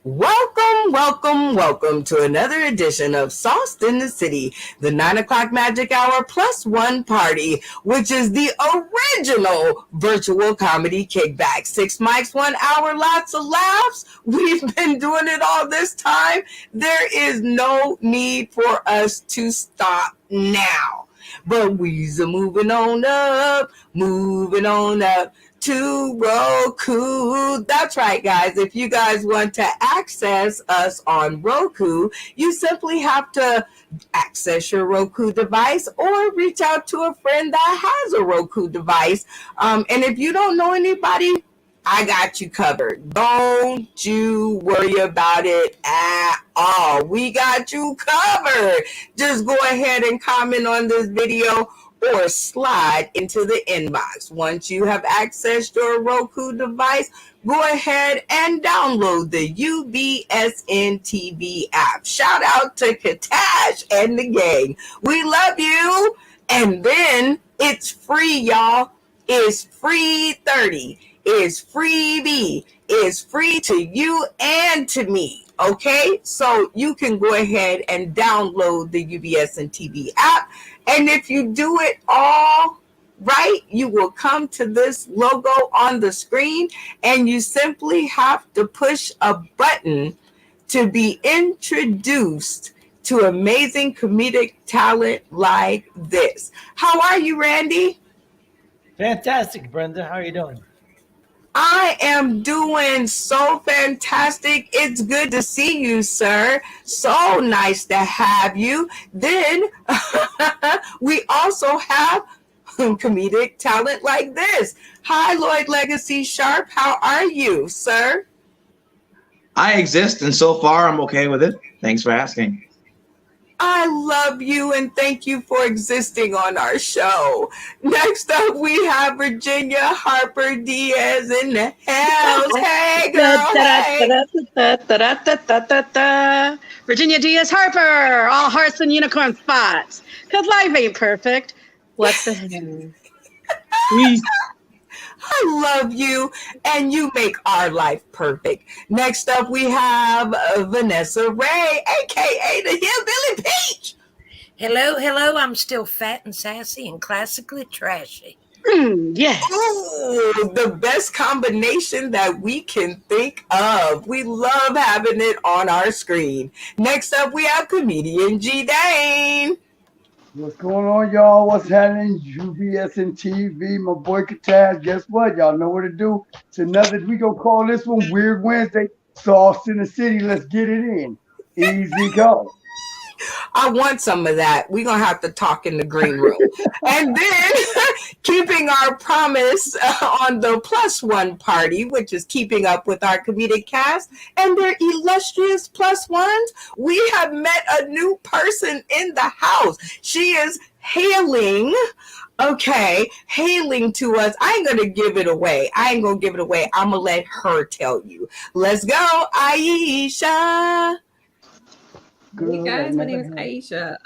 Welcome, welcome, welcome to another edition of Sauced in the City, the 9 o'clock magic hour plus one party, which is the original virtual comedy kickback. 6 mics, 1 hour, lots of laughs. We've been doing it all this time. There is no need for us to stop now. But we're moving on up to Roku. That's right, guys. If you guys want to access us on Roku, you simply have to access your Roku device or reach out to a friend that has a Roku device. And if you don't know anybody, I got you covered. Don't you worry about it at all. We got you covered. Just go ahead and comment on this video or slide into the inbox. Once you have accessed your Roku device, go ahead and download the UBSN TV app. Shout out to Katash and the gang. We love you. And then it's free, y'all. It's free 30. It's freebie. It's free to you and to me. Okay, so you can go ahead and download the UBSN TV app. And if you do it all right, you will come to this logo on the screen and you simply have to push a button to be introduced to amazing comedic talent like this. How are you, Randy? Fantastic, Brenda. How are you doing? I am doing so fantastic. It's good to see you, sir. So nice to have you. Then we also have comedic talent like this. Hi, Lloyd Legacy Sharp. How are you, sir? I exist, and so far I'm okay with it. Thanks for asking. I love you and thank you for existing on our show. Next up, we have Virginia Harper Diaz in the house. Hey, girl. Hey. Virginia Diaz Harper, all hearts and unicorn spots. Because life ain't perfect. What the hell? I love you, and you make our life perfect. Next up, we have Vanessa Ray, a.k.a. the Hillbilly Peach. Hello. I'm still fat and sassy and classically trashy. Yes. Ooh, the best combination that we can think of. We love having it on our screen. Next up, we have comedian G. Dane. What's going on, y'all? What's happening? UBSN TV, my boy Kataz. Guess what? Y'all know what to do. It's another, we gonna call this one Weird Wednesday. Sauce in the City. Let's get it in. Easy go. I want some of that. We're going to have to talk in the green room. And then keeping our promise on the plus one party, which is keeping up with our comedic cast and their illustrious plus ones, we have met a new person in the house. She is hailing to us. I ain't going to give it away. I'm going to let her tell you. Let's go, Aisha. Hey guys, my name is Aisha,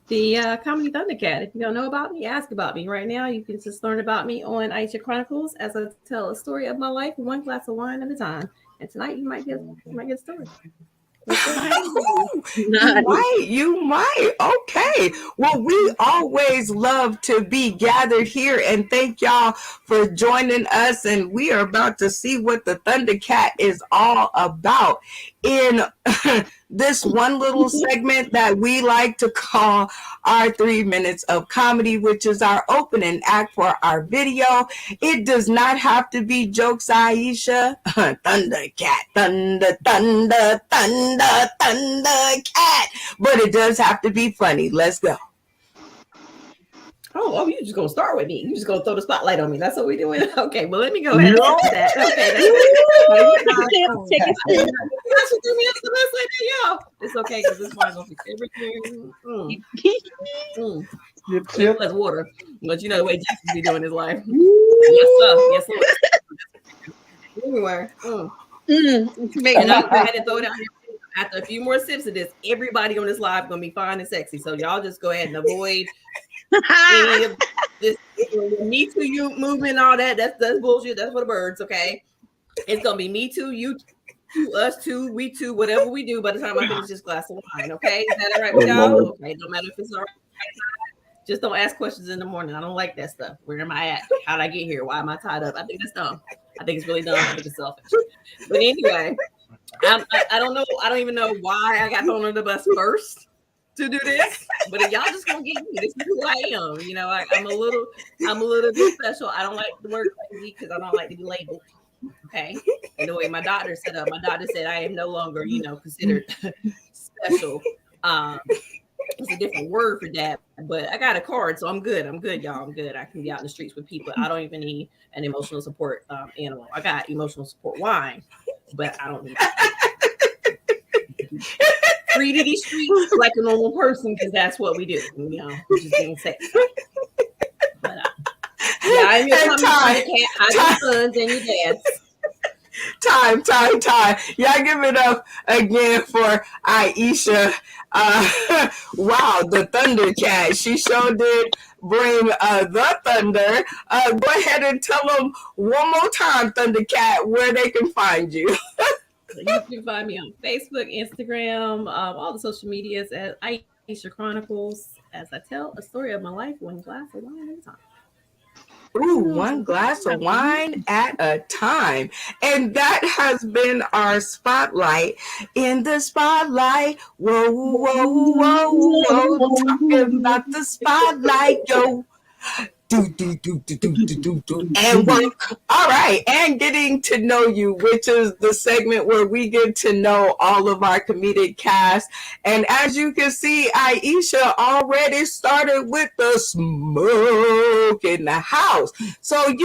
the Comedy Thundercat. If you don't know about me, ask about me. Right now, you can just learn about me on Aisha Chronicles as I tell a story of my life, one glass of wine at a time. And tonight, you might get a story. You might. Okay. Well, we always love to be gathered here, and thank y'all for joining us. And we are about to see what the Thundercat is all about in this one little segment that we like to call our 3 minutes of comedy, which is our opening act for our video. It does not have to be jokes, Aisha. Thundercat, thunder, thunder, thunder, Thundercat. But it does have to be funny. Let's go. Oh, you just gonna start with me. You just gonna throw the spotlight on me. That's what we're doing. Okay, well, let me go ahead and do that. Okay, it's okay because this one's gonna fix everything. Plus water, but you know the way Jackson be doing his life. Yes, sir. Everywhere. And I'm going to throw it out here. After a few more sips of this, everybody on this live gonna be fine and sexy. So y'all just go ahead and avoid any of this Me Too you movement, all that. That's bullshit. That's for the birds, okay? It's gonna be Me Too, you us two, we two, whatever we do. By the time I finish this glass of wine, okay? Is that all right with y'all? Okay, no matter if it's all right. Just don't ask questions in the morning. I don't like that stuff. Where am I at? How did I get here? Why am I tied up? I think that's dumb. I think it's really dumb. I think it's selfish. But anyway, I don't know. I don't even know why I got thrown under the bus first to do this. But if y'all just gonna get me, this is who I am. You know, I'm a little bit special. I don't like the word crazy because I don't like to be labeled. Okay. And the way my doctor set up, my doctor said I am no longer, considered special. It's a different word for that, but I got a card, so I'm good. I'm good, y'all. I'm good. I can be out in the streets with people. I don't even need an emotional support animal. I got emotional support wine, but I don't need free to these streets like a normal person because that's what we do. Just being safe. But yeah, I'm your cat, hide your sons and your dads. Time. Y'all give it up again for Aisha. Wow, the Thundercat. She sure did bring the thunder. Go ahead and tell them one more time, Thundercat, where they can find you. You can find me on Facebook, Instagram, all the social medias at Aisha Chronicles, as I tell a story of my life, one glass of wine at a time. Ooh, one glass of wine at a time. And that has been our spotlight. In the spotlight, whoa, talking about the spotlight, yo. And work. All right. And getting to know you, which is the segment where we get to know all of our comedic cast. And as you can see, Aisha already started with the smoke in the house. So,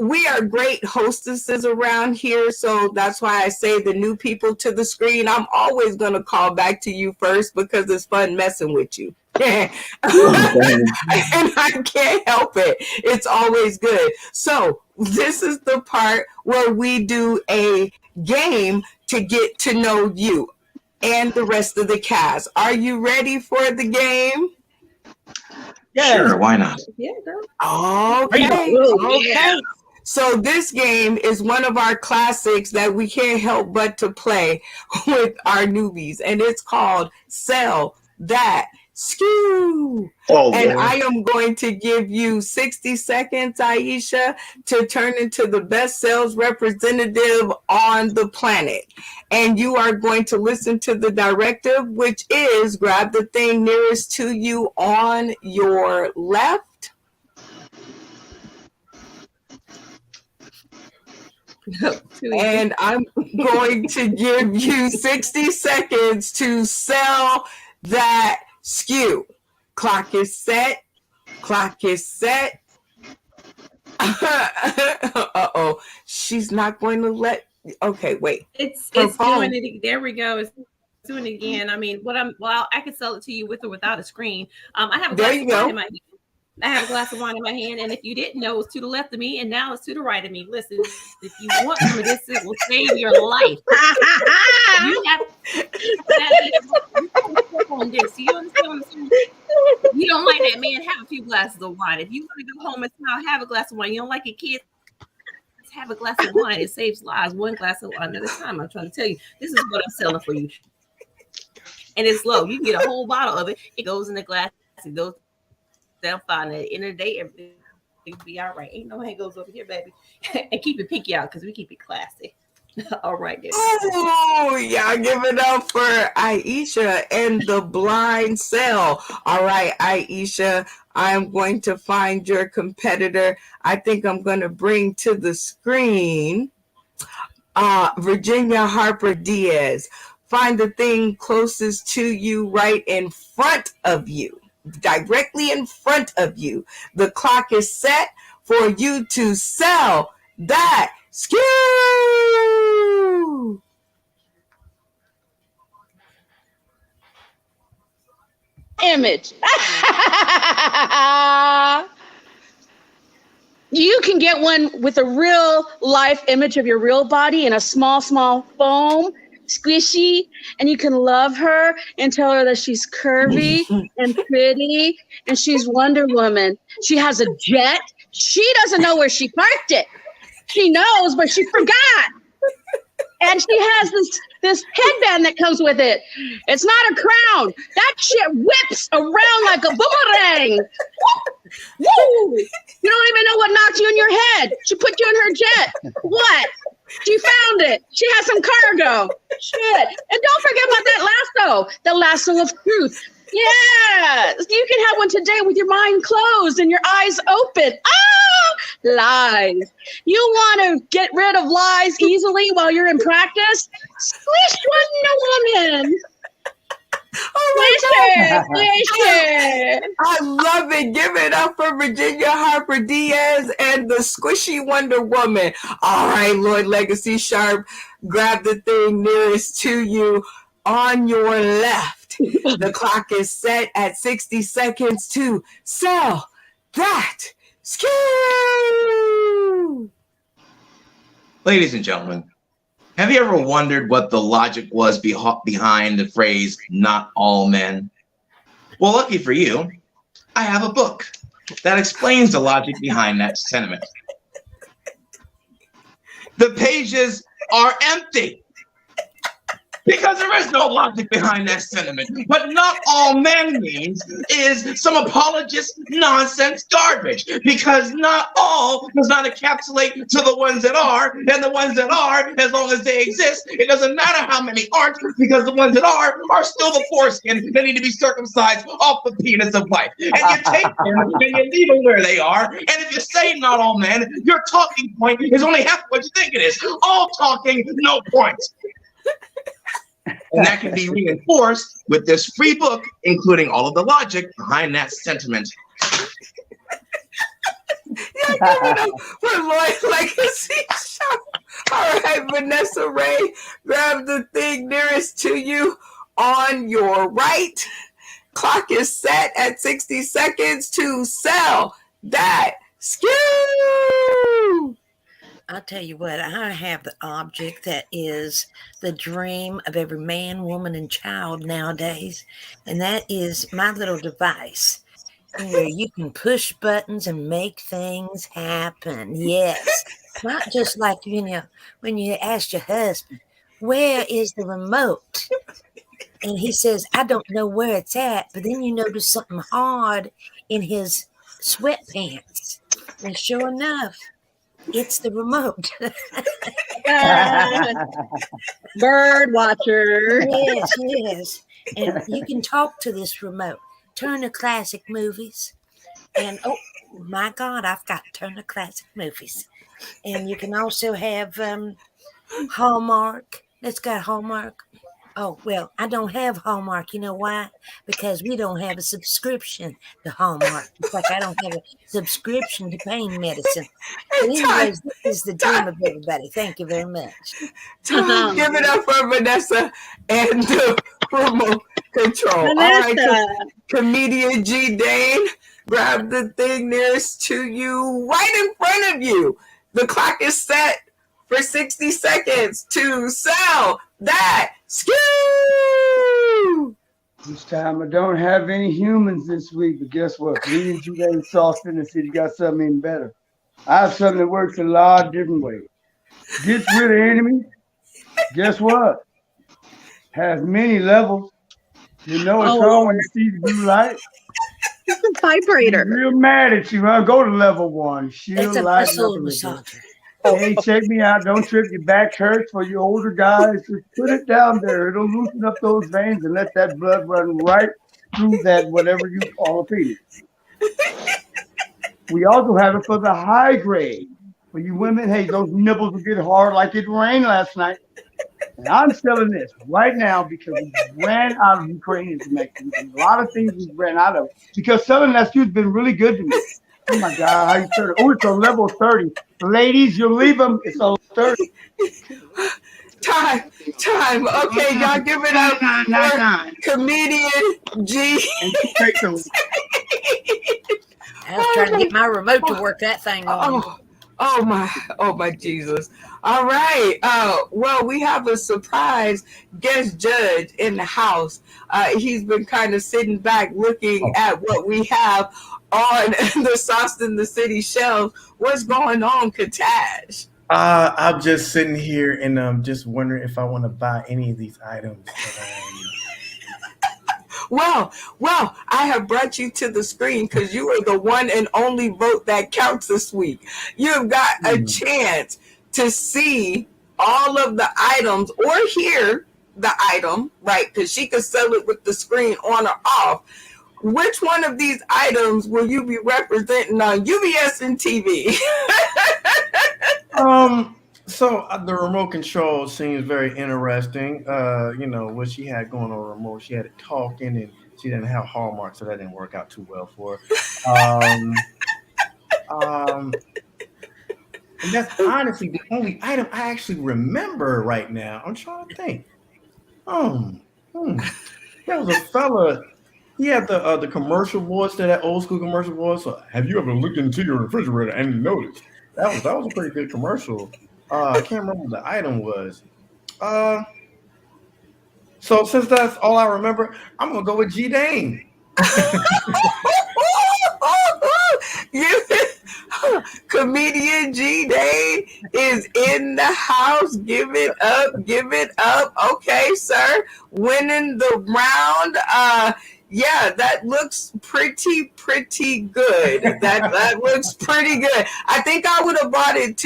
we are great hostesses around here. So that's why I say the new people to the screen, I'm always going to call back to you first because it's fun messing with you. And I can't help it. It's always good. So this is the part where we do a game to get to know you and the rest of the cast. Are you ready for the game? Yeah. Sure, why not? Yeah, girl. Okay. So this game is one of our classics that we can't help but to play with our newbies, and it's called Sell That Skew. And I am going to give you 60 seconds, Aisha, to turn into the best sales representative on the planet. And you are going to listen to the directive, which is grab the thing nearest to you on your left. And I'm going to give you 60 seconds to sell that skew. Clock is set. Uh-oh. She's not going to let. Okay, wait. It's doing it. There we go. It's doing it again. I mean, I can sell it to you with or without a screen. I have a glass of wine in my hand. I have a glass of wine in my hand, and if you didn't know, it's to the left of me, and now it's to the right of me. Listen, if you want some of this, it will save your life. You have on this. You understand what I'm saying? You don't like that, man? Have a few glasses of wine. If you want to go home and smile, have a glass of wine. You don't like it, kids? Have a glass of wine. It saves lives. One glass of wine at a time. I'm trying to tell you, this is what I'm selling for you, and it's low. You get a whole bottle of it. It goes in the glass. It goes. They'll find at the end of the day, everything will be all right. Ain't no hangovers over here, baby. And keep it pinky out because we keep it classy. All right, then. Oh, y'all give it up for Aisha and the blind sell. All right, Aisha, I'm going to find your competitor. I think I'm going to bring to the screen Virginia Harper Diaz. Find the thing closest to you right in front of you. Directly in front of you. The clock is set for you to sell that skew. Image. You can get one with a real life image of your real body in a small foam, squishy, and you can love her and tell her that she's curvy and pretty and she's Wonder Woman. She has a jet. She doesn't know where she parked it. She knows, but she forgot. And she has this headband that comes with it. It's not a crown. That shit whips around like a boomerang. Woo! You don't even know what knocked you in your head. She put you in her jet. What? She found it. She has some cargo. Shit. And don't forget about that lasso. The lasso of truth. Yes. You can have one today with your mind closed and your eyes open. Ah! Lies. You want to get rid of lies easily while you're in practice? Squish Wonder Woman. Squish it. I love it. Give it up for Virginia Harper Diaz and the squishy Wonder Woman. All right, Lord Legacy Sharp, grab the thing nearest to you on your left. The clock is set at 60 seconds to sell that skew. Ladies and gentlemen, have you ever wondered what the logic was behind the phrase, not all men? Well, lucky for you, I have a book that explains the logic behind that sentiment. The pages are empty because there is no logic behind that sentiment. What not all men means is some apologist nonsense garbage, because not all does not encapsulate to the ones that are, and the ones that are, as long as they exist, it doesn't matter how many aren't, because the ones that are still the foreskin that need to be circumcised off the penis of life. And you take them and you leave them where they are, and if you say not all men, your talking point is only half what you think it is. All talking, no points. And that can be reinforced with this free book, including all of the logic behind that sentiment. For Lord Legacy Sharp. All right, Vanessa Ray, grab the thing nearest to you on your right. Clock is set at 60 seconds to sell that skew. I'll tell you what, I have the object that is the dream of every man, woman, and child nowadays, and that is my little device where you can push buttons and make things happen. Yes, not just like, when you ask your husband, where is the remote? And he says, I don't know where it's at, but then you notice something hard in his sweatpants. And sure enough, it's the remote. Bird watcher. Yes. And you can talk to this remote. Turn to classic movies. And oh my God, I've got Turner Classic Movies. And you can also have Hallmark. Let's go Hallmark. Oh, well, I don't have Hallmark. You know why? Because we don't have a subscription to Hallmark. It's like I don't have a subscription to pain medicine. But anyways, this is the dream of everybody. Thank you very much. Give it up for Vanessa and the remote control. Vanessa. All right, comedian G. Dane, grab the thing nearest to you, right in front of you. The clock is set for 60 seconds to sell that skew. This time I don't have any humans this week, but guess what? Me and G-Dane Sauce in the City got something even better. I have something that works a lot of different ways. Gets rid of enemies. Guess what? Has many levels. You know it's wrong when you see the blue light. It's a vibrator. She's real mad at you, huh? Go to level 1. It's a muscle massager. Hey, check me out. Don't trip. Your back hurts. For you older guys, just put it down there. It'll loosen up those veins and let that blood run right through that whatever you call a penis. We also have it for the high grade. For you women, hey, those nipples will get hard like it rained last night. And I'm selling this right now because we ran out of Ukrainian connections. And a lot of things we ran out of because selling that has been really good to me. Oh my God, how you turn it? Oh, it's a level 30. Ladies, you leave them. It's a 30. Time. Okay, y'all give it up for comedian G. I was trying to get my remote to work that thing on. Oh my Jesus. All right. Well, we have a surprise guest judge in the house. He's been kind of sitting back looking at what we have on the Sauce in the City shelf. What's going on, Katash? I'm just sitting here and just wondering if I want to buy any of these items. Well, I have brought you to the screen because you are the one and only vote that counts this week. You've got a chance to see all of the items or hear the item, right? Because she could sell it with the screen on or off. Which one of these items will you be representing on UBS and TV? So the remote control seems very interesting. What she had going on the remote, she had it talking, and she didn't have Hallmark, so that didn't work out too well for her. And that's honestly the only item I actually remember right now. I'm trying to think. There was a fella. He had the commercial voice, that old school commercial voice. So, have you ever looked into your refrigerator and noticed? That was a pretty good commercial. I can't remember what the item was. So since that's all I remember, I'm gonna go with G Dane. Comedian G Dane is in the house. Give it up. Okay, sir. Winning the round. Yeah, that looks pretty good. That looks pretty good. I think I would have bought it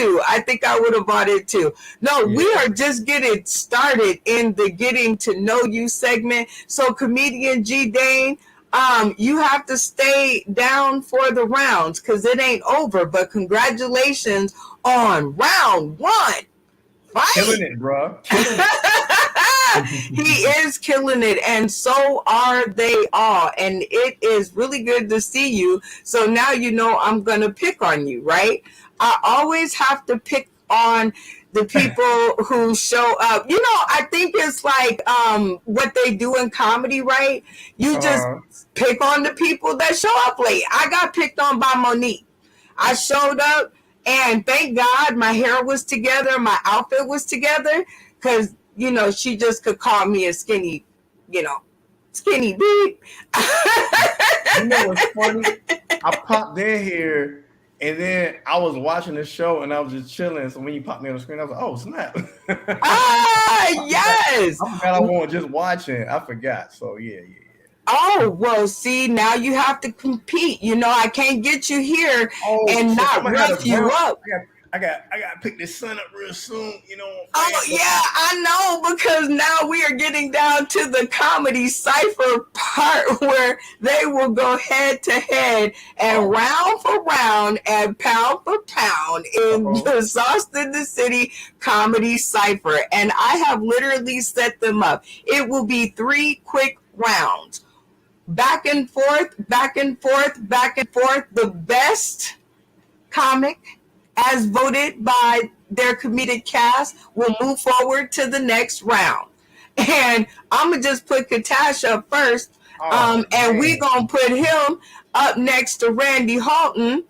too. No, we are just getting started in the getting to know you segment. So comedian G Dane, you have to stay down for the rounds because it ain't over. But congratulations on round one. Fight. Killing it, bro. He is killing it, and so are they all. And it is really good to see you. So now you know I'm gonna pick on you, right? I always have to pick on the people who show up. I think it's like what they do in comedy, right? You just pick on the people that show up late. I got picked on by Monique. I showed up, and thank God my hair was together, my outfit was together, because she just could call me a skinny beep. What's funny? I popped in here, and then I was watching the show, and I was just chilling. So when you popped me on the screen, I was like, "Oh, snap!" Yes. I'm glad I wasn't just watching. I forgot. So yeah. Oh, well, see, now you have to compete. I can't get you here and not rough you up. I got to pick this son up real soon. Oh, yeah, I know, because now we are getting down to the comedy cipher part where they will go head to head and round for round and pound for pound in the Sauce in the City comedy cipher. And I have literally set them up. It will be 3 quick rounds. Back and forth, back and forth, back and forth. The best comic, as voted by their comedic cast, will move forward to the next round. And I'm going to just put Katash up first. And we're going to put him up next to Randy Halton.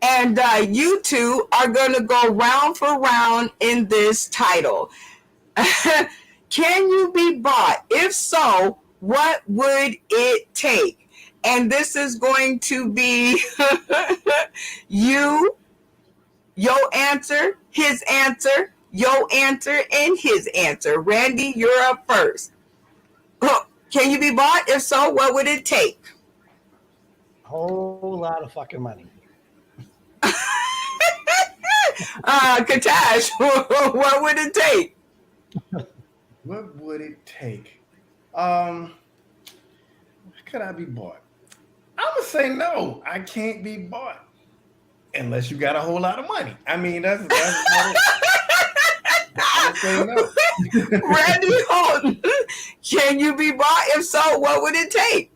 And you two are going to go round for round in this title. Can you be bought? If so, what would it take? And this is going to be you, your answer, his answer, your answer, and his answer. Randy, you're up first. Can you be bought? If so, what would it take? A whole lot of fucking money. Katash, what would it take? What would it take? Could I be bought? I'm gonna say no. I can't be bought unless you got a whole lot of money. I mean, that's I'm gonna say no. Randy Holden, can you be bought? If so, what would it take?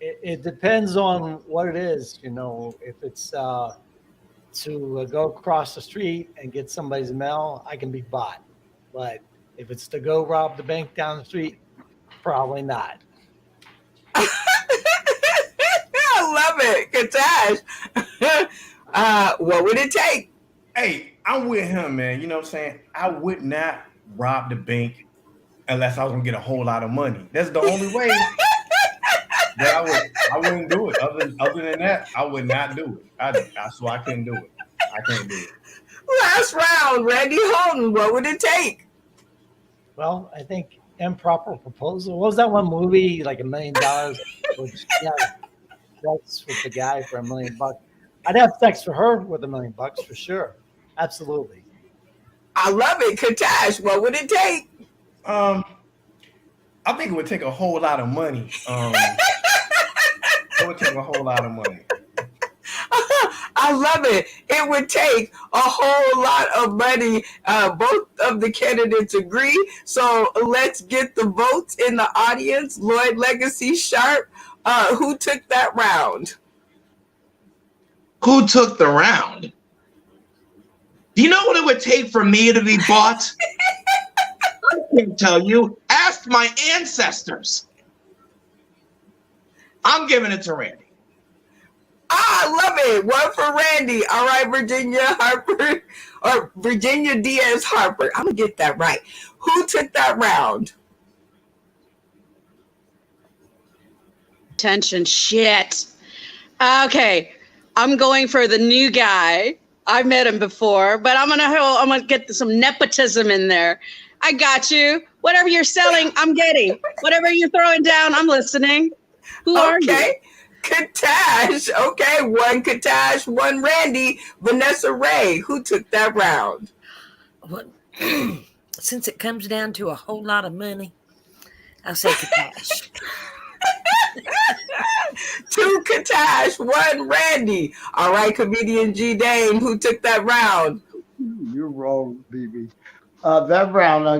It depends on what it is. If it's to go across the street and get somebody's mail, I can be bought. But if it's to go rob the bank down the street, probably not. I love it, Katash. What would it take? Hey, I'm with him, man. You know what I'm saying? I would not rob the bank unless I was gonna get a whole lot of money. That's the only way that I wouldn't do it. Other than that, I would not do it. I swear I couldn't do it. I can't do it. Last round, Randy Holden. What would it take? Well, I think Improper Proposal. What was that one movie? Like $1 million. Which, yeah, sex with the guy for $1 million. I'd have sex for her with $1 million for sure. Absolutely. I love it. Katash, what would it take? I think it would take a whole lot of money. It would take a whole lot of money. I love it. It would take a whole lot of money. Both of the candidates agree. So let's get the votes in the audience. Lloyd Legacy Sharp, who took that round? Who took the round? Do you know what it would take for me to be bought? I can't tell you. Ask my ancestors. I'm giving it to Randy. I love it. One for Randy. All right, Virginia Harper, or Virginia Diaz Harper. I'm going to get that right. Who took that round? Attention, shit. Okay, I'm going for the new guy. I've met him before, but I'm gonna get some nepotism in there. I got you. Whatever you're selling, I'm getting. Whatever you're throwing down, I'm listening. Who are you? Okay. Katash. Okay, one Katash, one Randy. Vanessa Ray, who took that round? Well, since it comes down to a whole lot of money, I'll say Katash. Two Katash, one Randy. All right, comedian G. Dane, who took that round? You're wrong, BB. That round, I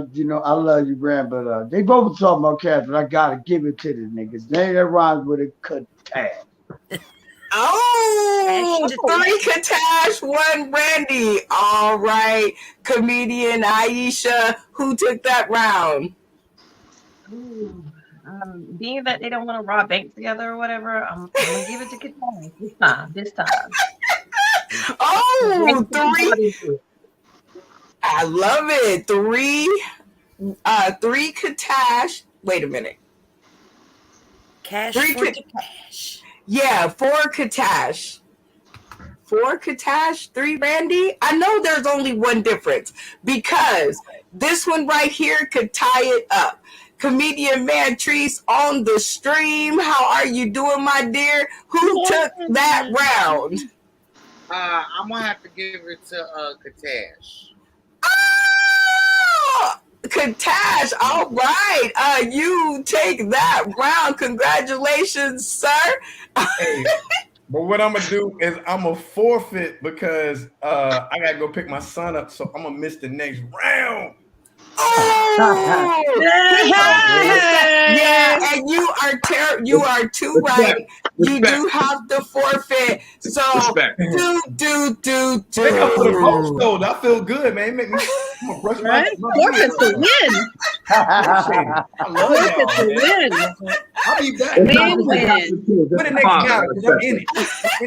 love you, Brand, but they both talking about cats, but I gotta give it to the niggas. That rhymes with a Katash. Oh, three Katash, one Randy. All right, comedian Aisha, who took that round? Ooh, being that they don't want to rob banks together or whatever, I'm gonna give it to Katana this time. Oh, three. I love it. Three Katash. Wait a minute. Cash Three for cash. Yeah, four Katash. Four Katash, three Randy. I know there's only one difference because this one right here could tie it up. Comedian Mantrice on the stream. How are you doing, my dear? Who took that round? I'm gonna have to give it to Katash. Oh, Katash, all right. You take that round. Congratulations, sir. Hey, but what I'm gonna do is I'm gonna forfeit because I gotta go pick my son up, so I'm gonna miss the next round. Oh, yeah, and you are too right. You do have to forfeit. So do. Make up for the post though. I feel good, man. Make me I'm gonna brush my Forfeit to win. I love Forfeit to y'all, man. win. I'll be back. Win. For the next guy, because I'm in it.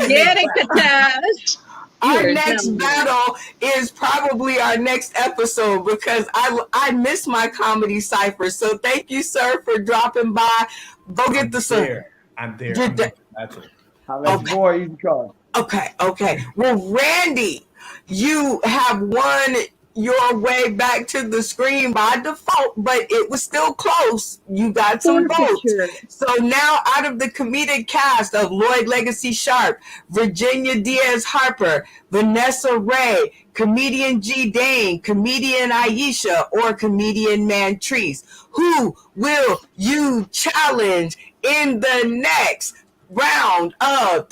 Get it, Katash. Our next battle is probably our next episode because I miss my comedy cipher. So thank you, sir, for dropping by. Go get the son. I'm there. That's it. Boy, he's gone. Okay. Well, Randy, you have won your way back to the screen by default, but it was still close. You got some votes. So now out of the comedic cast of Lloyd Legacy Sharp, Virginia Diaz Harper, Vanessa Ray, comedian G. Dane, comedian Aisha, or comedian Mantrice, who will you challenge in the next round of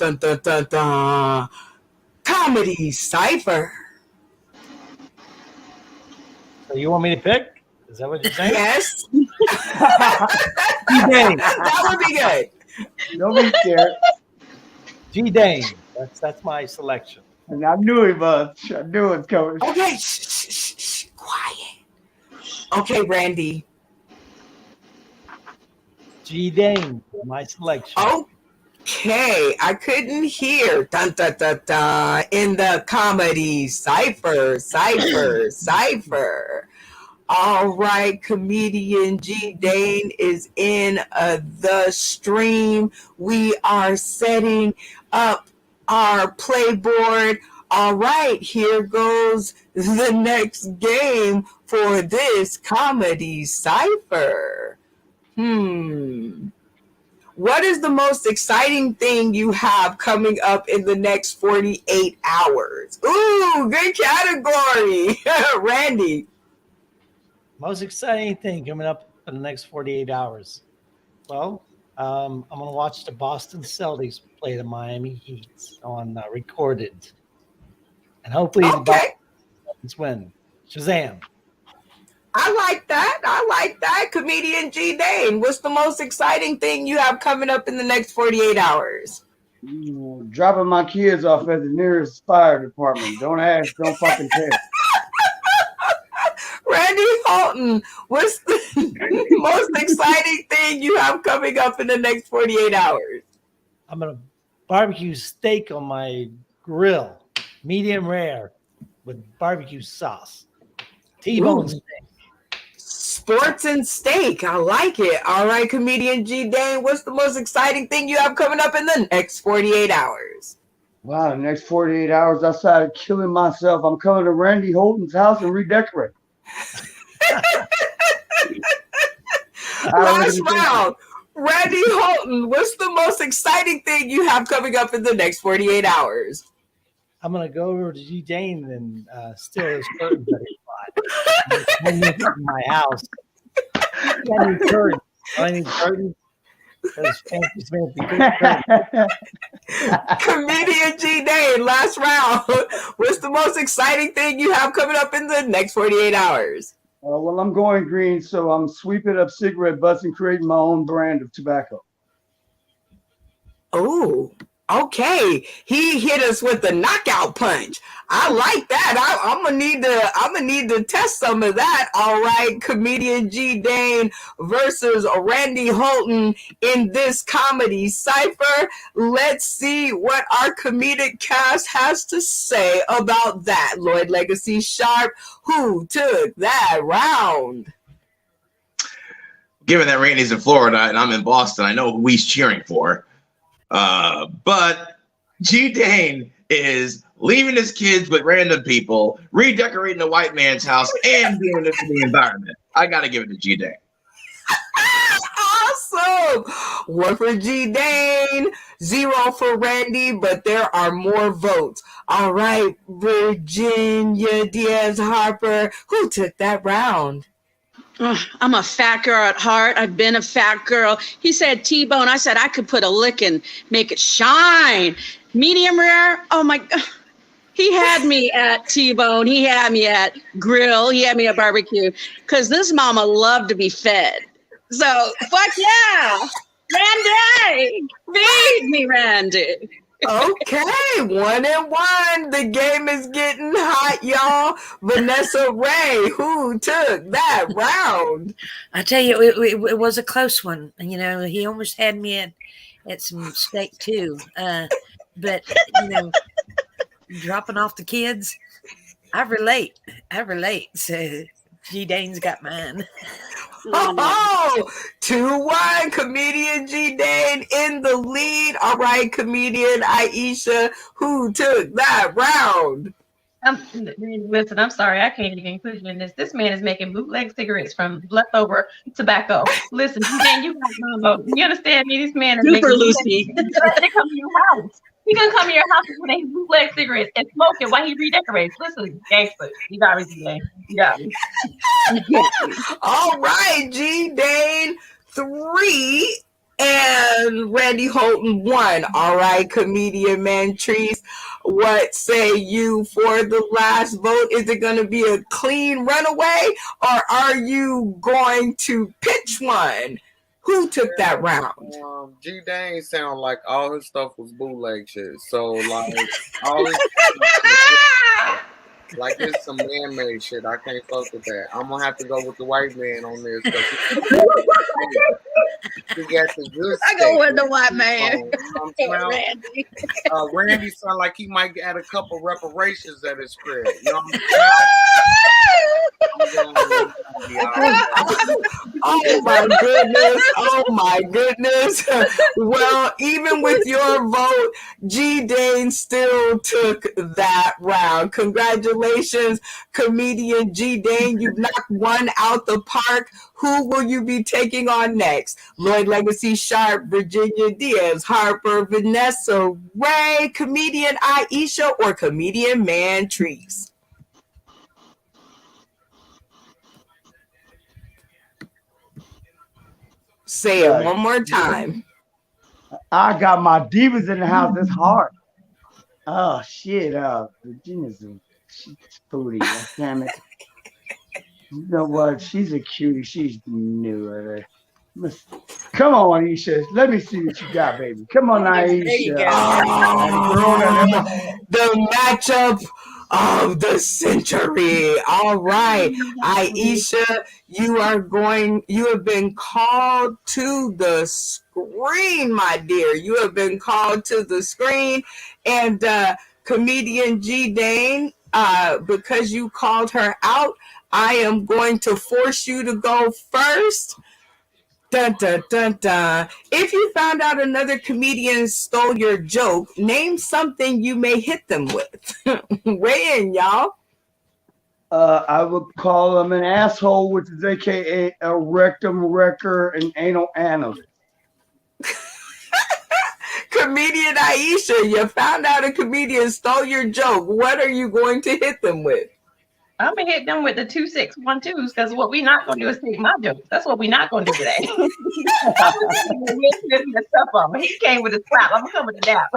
Comedy Cypher? So you want me to pick? Is that what you're saying? Yes. G-Dane. That would be good. Don't be scared. G-Dane. That's my selection. And I knew it was. I knew it was coming. Okay, shh, quiet. Okay, Randy. G-Dane, my selection. Okay, I couldn't hear in the comedy cipher. All right, comedian G. Dane is in the stream. We are setting up our playboard. All right, here goes the next game for this comedy cipher. What is the most exciting thing you have coming up in the next 48 hours? Ooh, good category. Randy. Most exciting thing coming up in the next 48 hours. Well, I'm going to watch the Boston Celtics play the Miami Heat on recorded. And hopefully the Boston Celtics win. Shazam. I like that. Comedian G. Dane, what's the most exciting thing you have coming up in the next 48 hours? Dropping my kids off at the nearest fire department. Don't ask, don't fucking tell. Randy Holton, what's the most exciting thing you have coming up in the next 48 hours? I'm going to barbecue steak on my grill, medium rare, with barbecue sauce. T-bone steak. Sports and steak. I like it. All right, comedian G. Dane, what's the most exciting thing you have coming up in the next 48 hours? Wow, the next 48 hours outside of killing myself, I'm coming to Randy Holton's house and redecorate. Last round. Randy Holton, what's the most exciting thing you have coming up in the next 48 hours? I'm going to go over to G. Dane and steal his curtains that he bought. I'm in my house. I need curtains. I need curtains. Those fancy curtains. Comedian G. Dane, last round. What's the most exciting thing you have coming up in the next 48 hours? Well, I'm going green, so I'm sweeping up cigarette butts and creating my own brand of tobacco. Oh, okay. He hit us with the knockout punch. I like that. I'm gonna need to test some of that. All right, comedian G. Dane versus Randy Holton in this comedy cipher. Let's see what our comedic cast has to say about that. Lloyd Legacy Sharp, who took that round? Given that Randy's in Florida and I'm in Boston, I know who he's cheering for. But G. Dane is leaving his kids with random people, redecorating a white man's house, and doing this to the environment. I got to give it to G. Dane. Awesome. 1 for G. Dane, 0 for Randy, but there are more votes. All right, Virginia Diaz Harper, who took that round? I'm a fat girl at heart. I've been a fat girl. He said T-bone. I said I could put a lick and make it shine. Medium rare. Oh my God. He had me at T-bone. He had me at grill. He had me at barbecue. Because this mama loved to be fed. So fuck yeah. Randy. Feed me, Randy. Okay, 1-1. The game is getting hot, y'all. Vanessa Ray, who took that round? I tell you, it was a close one. You know, he almost had me at some steak too. But you know, dropping off the kids, I relate. So G. Dane's got mine. Oh, 2-1. Comedian G. Dane in the lead. All right, comedian Aisha, who took that round? Listen, I'm sorry, I can't even include you in this. This man is making bootleg cigarettes from leftover tobacco. Listen, man, you got my vote. You understand me? This man is Super making Lucy. They come to your house. He gonna come to your house with a bootleg cigarettes and smoke it while he redecorates. Listen, gangster, you got me today. You got me. All right, G. Dane 3 and Randy Holton 1. All right, comedian Mantrice, what say you for the last vote? Is it going to be a clean runaway, or are you going to pitch one? Who took that round? G. Dane sound like all his stuff was bootleg shit. So like all his like it's some man-made shit. I can't fuck with that. I'm gonna have to go with the white man on this. He got the good I go with the white man. Randy sound like he might add a couple reparations at his crib. You know what I'm saying? Oh my goodness. Oh my goodness. Well, even with your vote, G Dane still took that round. Congratulations, comedian G Dane. You've knocked one out the park. Who will you be taking on next? Lloyd Legacy Sharp, Virginia Diaz, Harper, Vanessa Ray, comedian Aisha, or comedian Mantrice? Say it one more time. I got my divas in the house. It's hard. Oh shit. Virginia's she's foodie. Damn it. You know what? She's a cutie. She's new. Come on, Aisha. Let me see what you got, baby. Come on, Aisha. There you go. The matchup of the century. All right, Aisha, you have been called to the screen, my dear. You have been called to the screen. And comedian G Dane, because you called her out, I am going to force you to go first. Dun, dun, dun, dun. If you found out another comedian stole your joke, name something you may hit them with. Weigh in, y'all. I would call him an asshole, which is AKA a rectum wrecker and anal analyst. Comedian Aisha, you found out a comedian stole your joke. What are you going to hit them with? I'm gonna hit them with the 2612s because what we're not gonna do is take my jokes. That's what we're not gonna do today. He came with a slap. I'm gonna come with a dap.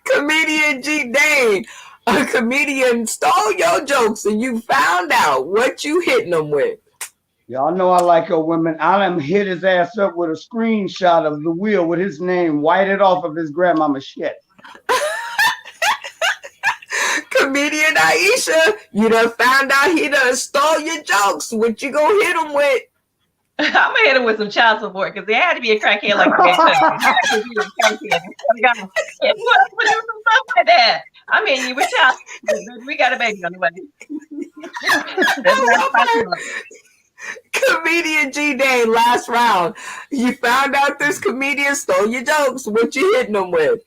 Comedian G Dane, a comedian stole your jokes and you found out. What you hitting them with? Y'all know I like a woman. I done hit his ass up with a screenshot of the wheel with his name whited off of his grandmama's shit. Comedian Aisha, you done found out he done stole your jokes. What you gonna hit him with? I'm gonna hit him with some child support because there had to be a crackhead like that. Some stuff like that. I'm hitting you with child support. We got a baby on the way. Comedian G Dane, last round. You found out this comedian stole your jokes. What you hitting them with?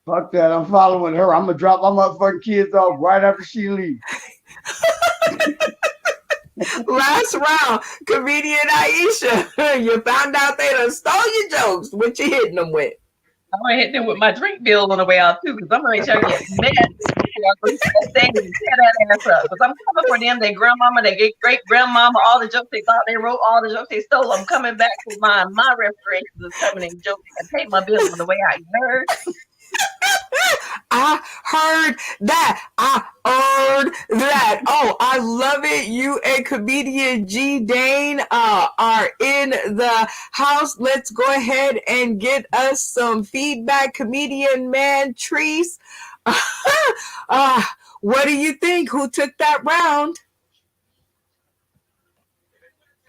Fuck that. I'm following her. I'm going to drop my motherfucking kids off right after she leaves. Last round. Comedian Aisha, you found out they done stole your jokes. What you hitting them with? I'm going to hit them with my drink bill on the way out, too, because I'm going to make sure I get mad. Tear that ass up. Because I'm coming for them, their grandmama, their great grandmama, all the jokes they thought they wrote, all the jokes they stole. I'm coming back for mine. My reparations is coming in jokes and pay my bills on the way out. You heard? I heard that. I heard that. Oh, I love it. You and comedian G Dane are in the house. Let's go ahead and get us some feedback. Comedian Mantrice, what do you think? Who took that round?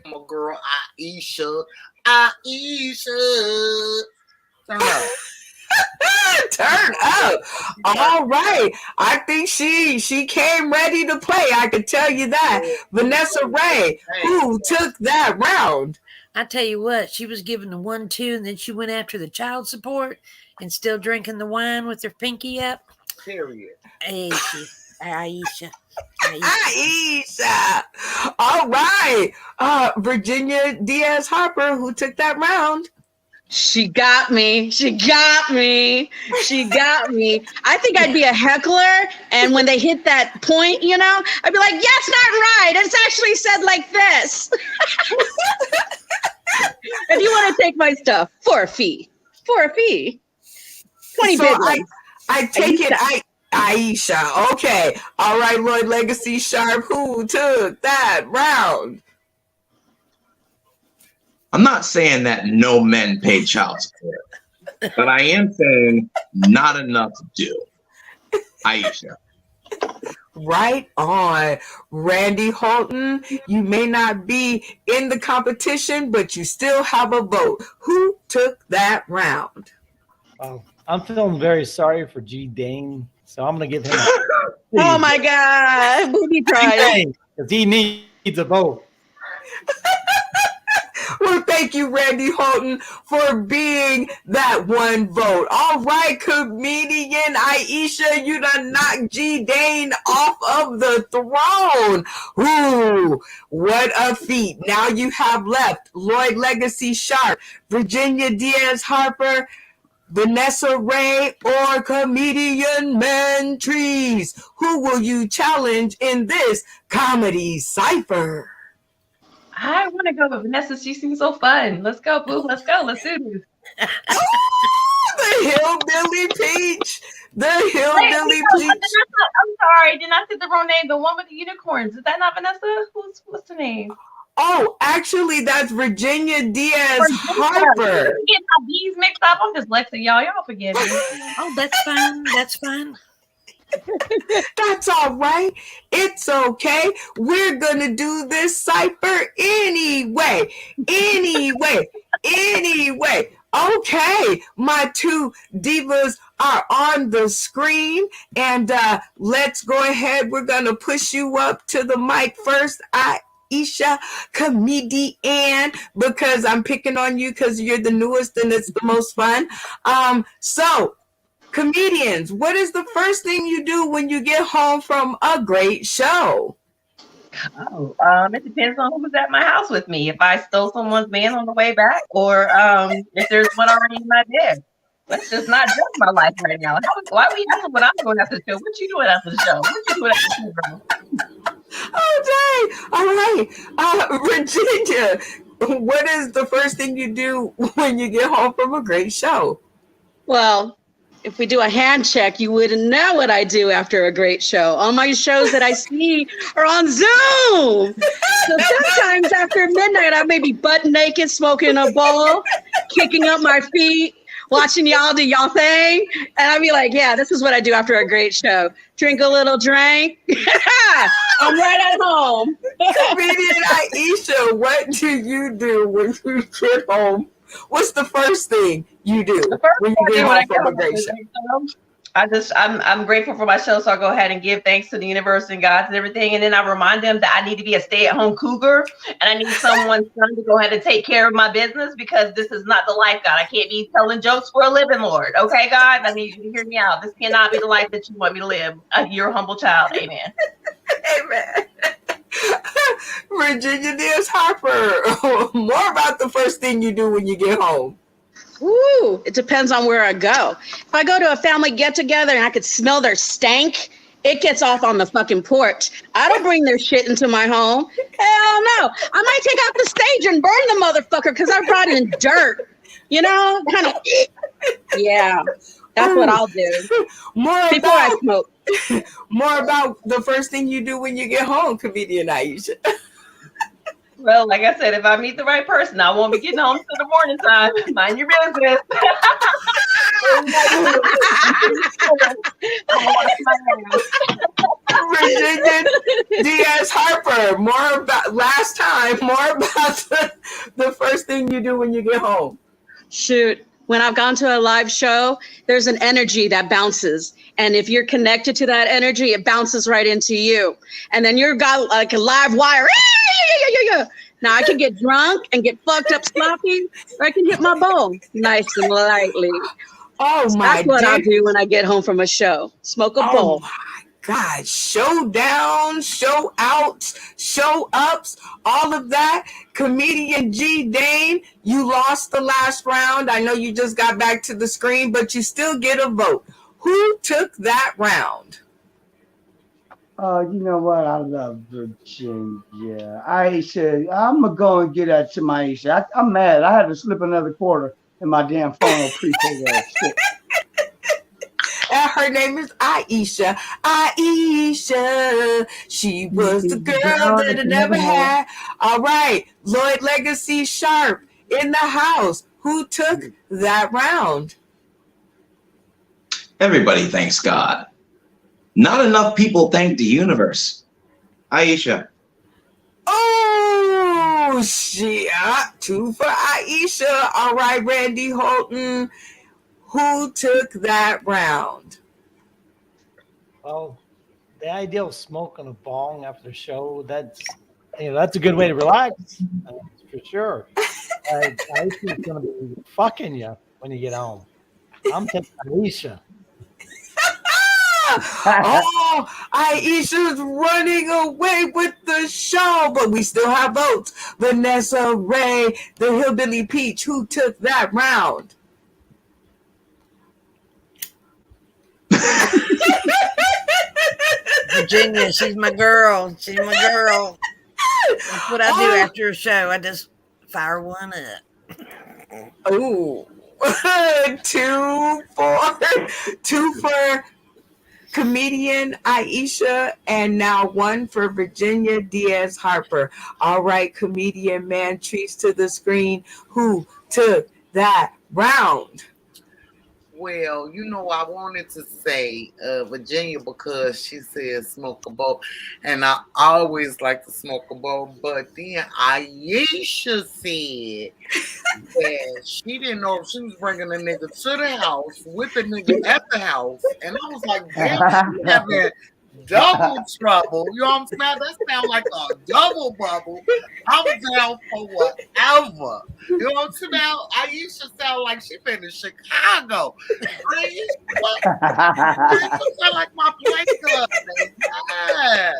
My girl Aisha. Aisha. Turn up. Turn up. All right. I think she came ready to play. I can tell you that. Vanessa Ray, who took that round? I tell you what, she was giving the 1-2, and then she went after the child support and still drinking the wine with her pinky up. Period. Aisha. All right. Virginia Diaz Harper, who took that round? She got me. She got me. She got me. I think I'd be a heckler. And when they hit that point, you know, I'd be like, yes, not right. It's actually said like this. If you want to take my stuff for a fee. 20 big ones. I take it. Aisha. Okay. All right, Lloyd Legacy Sharp, who took that round? I'm not saying that no men pay child support, but I am saying not enough do. Aisha. Right on. Randy Holton, you may not be in the competition, but you still have a vote. Who took that round? I'm feeling very sorry for G Dane, so I'm going to give him Oh my God. Booby prize. because he needs a vote. Well, thank you, Randy Holton, for being that one vote. All right, comedian Aisha, you done knocked G. Dane off of the throne. Ooh, what a feat. Now you have left Lloyd Legacy Sharp, Virginia Diaz Harper, Vanessa Ray, or comedian Mantries. Who will you challenge in this comedy cipher? I want to go with Vanessa. She seems so fun. Let's go, boo. Let's go. Let's do this. The hillbilly peach. The Wait, hillbilly no, peach. I'm sorry. Did not say the wrong name. The one with the unicorns. Is that not Vanessa? What's the name? Oh, actually, that's Virginia Diaz Harper. I'm getting my B's mixed up. I'm dyslexic, y'all. Y'all forgive me. Oh, that's fine. That's fine. That's all right. It's okay. We're going to do this cipher anyway. Anyway. Okay, my two divas are on the screen, and let's go ahead. We're going to push you up to the mic first. Aisha, comedian, because I'm picking on you because you're the newest and it's the most fun. So, comedians, what is the first thing you do when you get home from a great show? Oh, it depends on who's at my house with me. If I stole someone's man on the way back, or if there's one already in my bed. Let's just not judge my life right now. Why are we asking what I'm doing after the show? What you doing after the show? What you doing after the show, bro? Oh, dang. All right. Virginia, what is the first thing you do when you get home from a great show? Well, if we do a hand check, you wouldn't know what I do after a great show. All my shows that I see are on Zoom. So sometimes after midnight, I may be butt naked, smoking a bowl, kicking up my feet, watching y'all do y'all thing. And I'd be like, yeah, this is what I do after a great show. Drink a little drink. I'm right at home. Comedian Aisha, what do you do when you get home? What's the first thing you do when you get home from a great show? I'm grateful for my show, so I'll go ahead and give thanks to the universe and God and everything. And then I remind them that I need to be a stay-at-home cougar, and I need someone's son to go ahead and take care of my business, because this is not the life, God. I can't be telling jokes for a living, Lord. Okay, God? I need you to hear me out. This cannot be the life that you want me to live. You're a humble child. Amen. Amen. Virginia Diaz Harper, more about the first thing you do when you get home. Ooh, it depends on where I go. If I go to a family get-together and I could smell their stank, it gets off on the fucking porch. I don't bring their shit into my home. Hell no. I might take out the stage and burn the motherfucker because I brought in dirt. You know, kind of. Yeah, that's what I'll do. Before I smoke. More about the first thing you do when you get home, comedian Aisha. Well, like I said, if I meet the right person, I won't be getting home till the morning time. Mind your business. Virginia Diaz Harper, more about the first thing you do when you get home. Shoot, when I've gone to a live show, there's an energy that bounces. And if you're connected to that energy, it bounces right into you. And then you've got like a live wire. Now I can get drunk and get fucked up sloppy, or I can hit my bowl nice and lightly. Oh my! That's what I do when I get home from a show. Smoke a bowl. Oh my God! Showdown, show outs, show ups, all of that. Comedian G. Dane, you lost the last round. I know you just got back to the screen, but you still get a vote. Who took that round? You know what? I love Virginia. Aisha, I'm going to go and get at to my Aisha. I'm mad. I had to slip another quarter in my damn phone on prepaid shit. And her name is Aisha. Aisha, she was the girl that I never had. All right, Lloyd Legacy Sharp in the house. Who took that round? Everybody thanks God. Not enough people thank the universe. Aisha. Oh, two for Aisha. All right, Randy Holton. Who took that round? Well, the idea of smoking a bong after the show, that's a good way to relax, for sure. Aisha's gonna be fucking you when you get home. I'm taking Aisha. Oh, Aisha's running away with the show, but we still have votes. Vanessa Ray, the Hillbilly Peach, who took that round. Virginia, she's my girl. She's my girl. That's what I do after a show. I just fire one up. Ooh. two for comedian Aisha, and now one for Virginia Diaz Harper. All right, comedian man treats to the screen. Who took that round? Well, I wanted to say Virginia because she said smoke a bowl, and I always like to smoke a bowl. But then Aisha said that she didn't know if she was bringing a nigga to the house with the nigga at the house, and I was like, damn, she having double trouble. You know what I'm saying? That sounds like a double bubble. I'm down for whatever. You know what I'm saying? Aisha sound like she been to Chicago. Aisha sound like my play club. Yeah.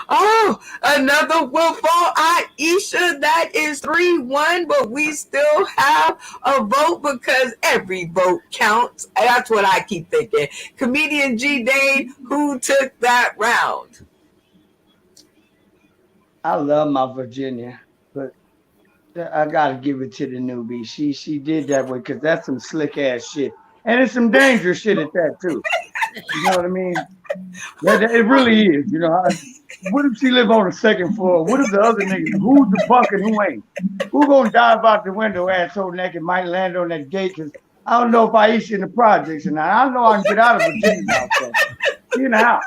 Oh, another whoop on Aisha. That is 3-1, but we still have a vote because every vote counts. That's what I keep thinking. Comedian G. Dane, who took that round? I love my Virginia, but I gotta give it to the newbie. She did that way because that's some slick ass shit, and it's some dangerous shit at that too. You know what I mean? It really is. What if she live on the second floor? What if the other niggas, who's the buck and who ain't? Who gonna dive out the window asshole naked, might land on that gate? Because I don't know if Aisha in the projects or not. I know I can get out of Virginia's house. So. She in the house.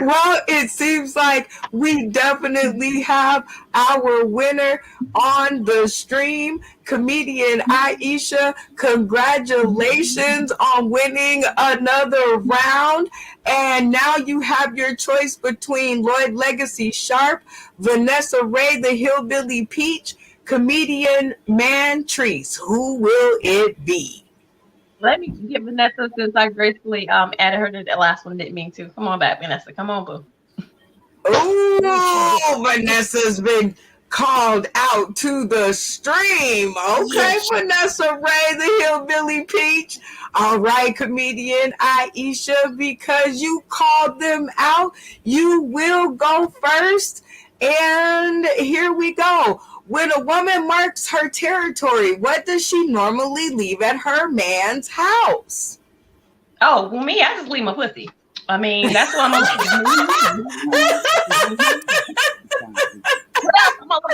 Well, it seems like we definitely have our winner on the stream. Comedian Aisha, congratulations on winning another round. And now you have your choice between Lloyd Legacy Sharp, Vanessa Ray, the Hillbilly Peach, comedian Man Treese. Who will it be? Let me give Vanessa, since I gracefully added her to the last one. Didn't mean to. Come on back, Vanessa. Come on, boo. Oh, Vanessa's been called out to the stream. Okay, yes. Vanessa Ray, the Hillbilly Peach. All right, comedian Aisha, because you called them out, you will go first. And here we go. When a woman marks her territory, what does she normally leave at her man's house? Oh, well, me, I just leave my pussy. I mean, that's what I'm going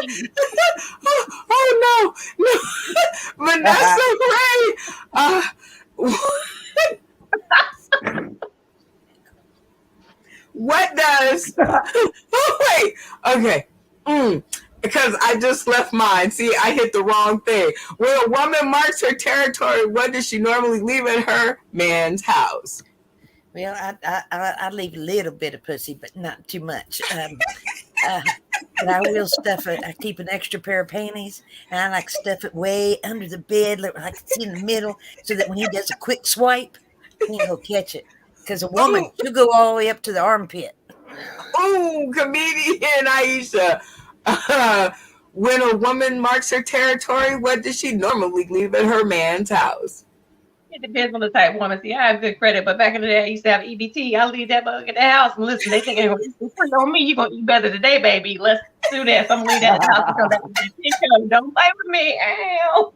to do. Oh, no. Vanessa Ray. What does... wait. Okay. Because I just left mine. See, I hit the wrong thing. When a woman marks her territory, what does she normally leave at her man's house? Well, I leave a little bit of pussy, but not too much. But I will stuff it. I keep an extra pair of panties, and I like stuff it way under the bed, like it's in the middle, so that when he does a quick swipe, he ain't gonna catch it. Because a woman, she'll go all the way up to the armpit. Oh, comedian Aisha. When a woman marks her territory, what does she normally leave at her man's house? It depends on the type of woman. See, I have good credit, but back in the day, I used to have EBT. I'll leave that bug at the house. And listen, they think on me, you're going to eat better today, baby. Let's do that. So I'm going to leave that at the house and come back with income. Don't play with me. Ow.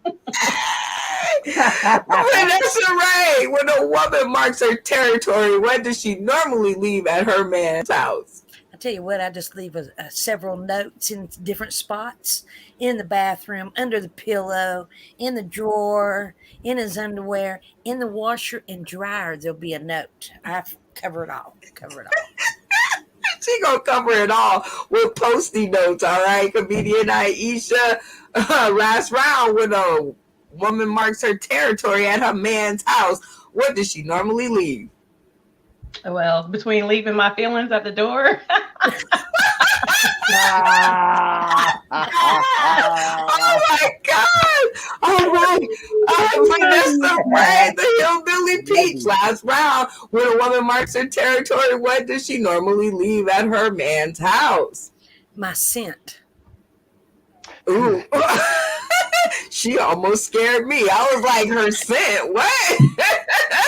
Vanessa Ray, when a woman marks her territory, what does she normally leave at her man's house? I tell you what, I just leave several notes in different spots, in the bathroom, under the pillow, in the drawer, in his underwear, in the washer and dryer. There'll be a note. I cover it all. She gonna cover it all with Post-it notes. All right, comedian Aisha. Last round, when a woman marks her territory at her man's house, what does she normally leave? Well, between leaving my feelings at the door. Oh my God! All right, Vanessa Ray, the hillbilly peach. Last round. When a woman marks her territory, what does she normally leave at her man's house? My scent. Ooh. She almost scared me. I was like, her scent. What?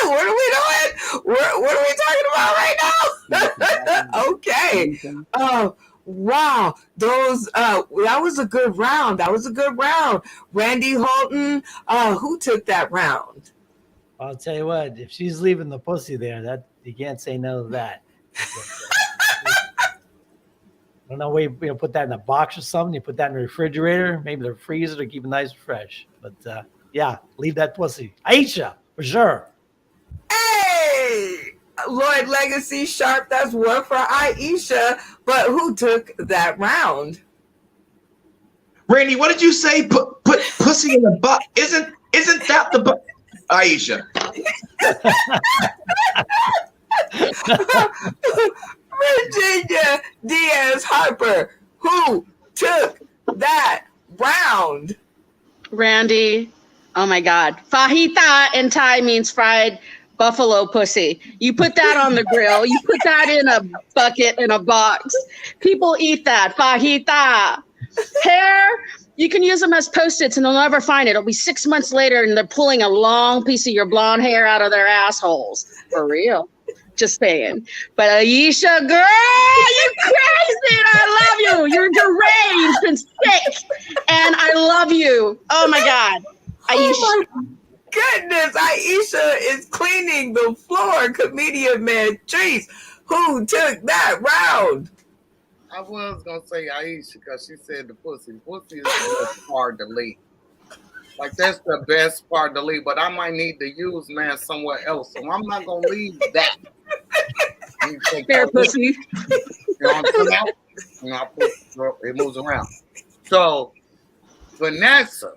What are we doing? What are we talking about right now? Okay. Oh, wow. Those that was a good round. That was a good round. Randy Holton, who took that round? I'll tell you what, if she's leaving the pussy there, that you can't say no to that. I don't know where you put that in a box or something. You put that in the refrigerator, maybe the freezer to keep it nice and fresh. But yeah, leave that pussy. Aisha, for sure. Hey! Lloyd Legacy Sharp, that's one for Aisha. But who took that round? Randy, what did you say? Put pussy in the butt. Isn't that the butt? Aisha. Virginia Diaz Harper, who took that round? Randy. Oh my God. Fajita in Thai means fried buffalo pussy. You put that on the grill. You put that in a bucket, in a box. People eat that. Fajita. Hair, you can use them as Post-its and they'll never find it. It'll be 6 months later and they're pulling a long piece of your blonde hair out of their assholes. For real. Just saying. But Aisha, girl, you crazy and I love you. You're deranged and sick and I love you. Oh my God. Aisha. Oh my goodness. Aisha is cleaning the floor. Comedian Mantrice, who took that round? I was gonna say Aisha because she said the pussy. The pussy is the best part to leave. Like that's the best part to leave. But I might need to use man somewhere else, so I'm not gonna leave that. Fair pussy. You know what I'm saying? You know, it moves around. So Vanessa,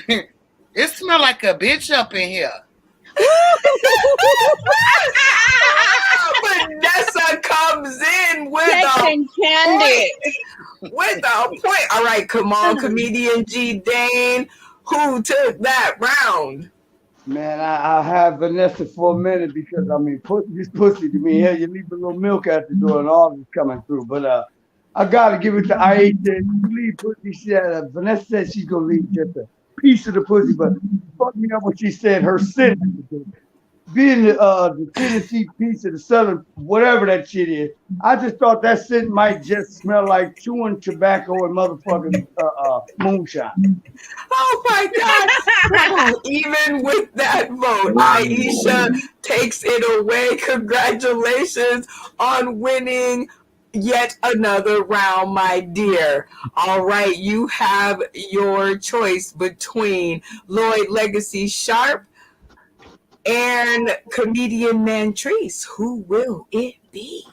it smells like a bitch up in here. Vanessa comes in with Cake a and candy. point. With a point. All right, come on, comedian G. Dane, who took that round? Man, I'll have Vanessa for a minute because I mean, this pussy to me, hell, you leave a little milk at the door and all is coming through. But I gotta give it to Aisha. You leave pussy. She said, Vanessa said she's gonna leave just a piece of the pussy, but fuck me up when she said her sin. Being the Tennessee piece of the Southern, whatever that shit is, I just thought that scent might just smell like chewing tobacco and motherfucking moonshine. Oh my God. Even with that vote, Aisha takes it away. Congratulations on winning yet another round, my dear. All right, you have your choice between Lloyd Legacy Sharp and comedian Mantrice. Who will it be?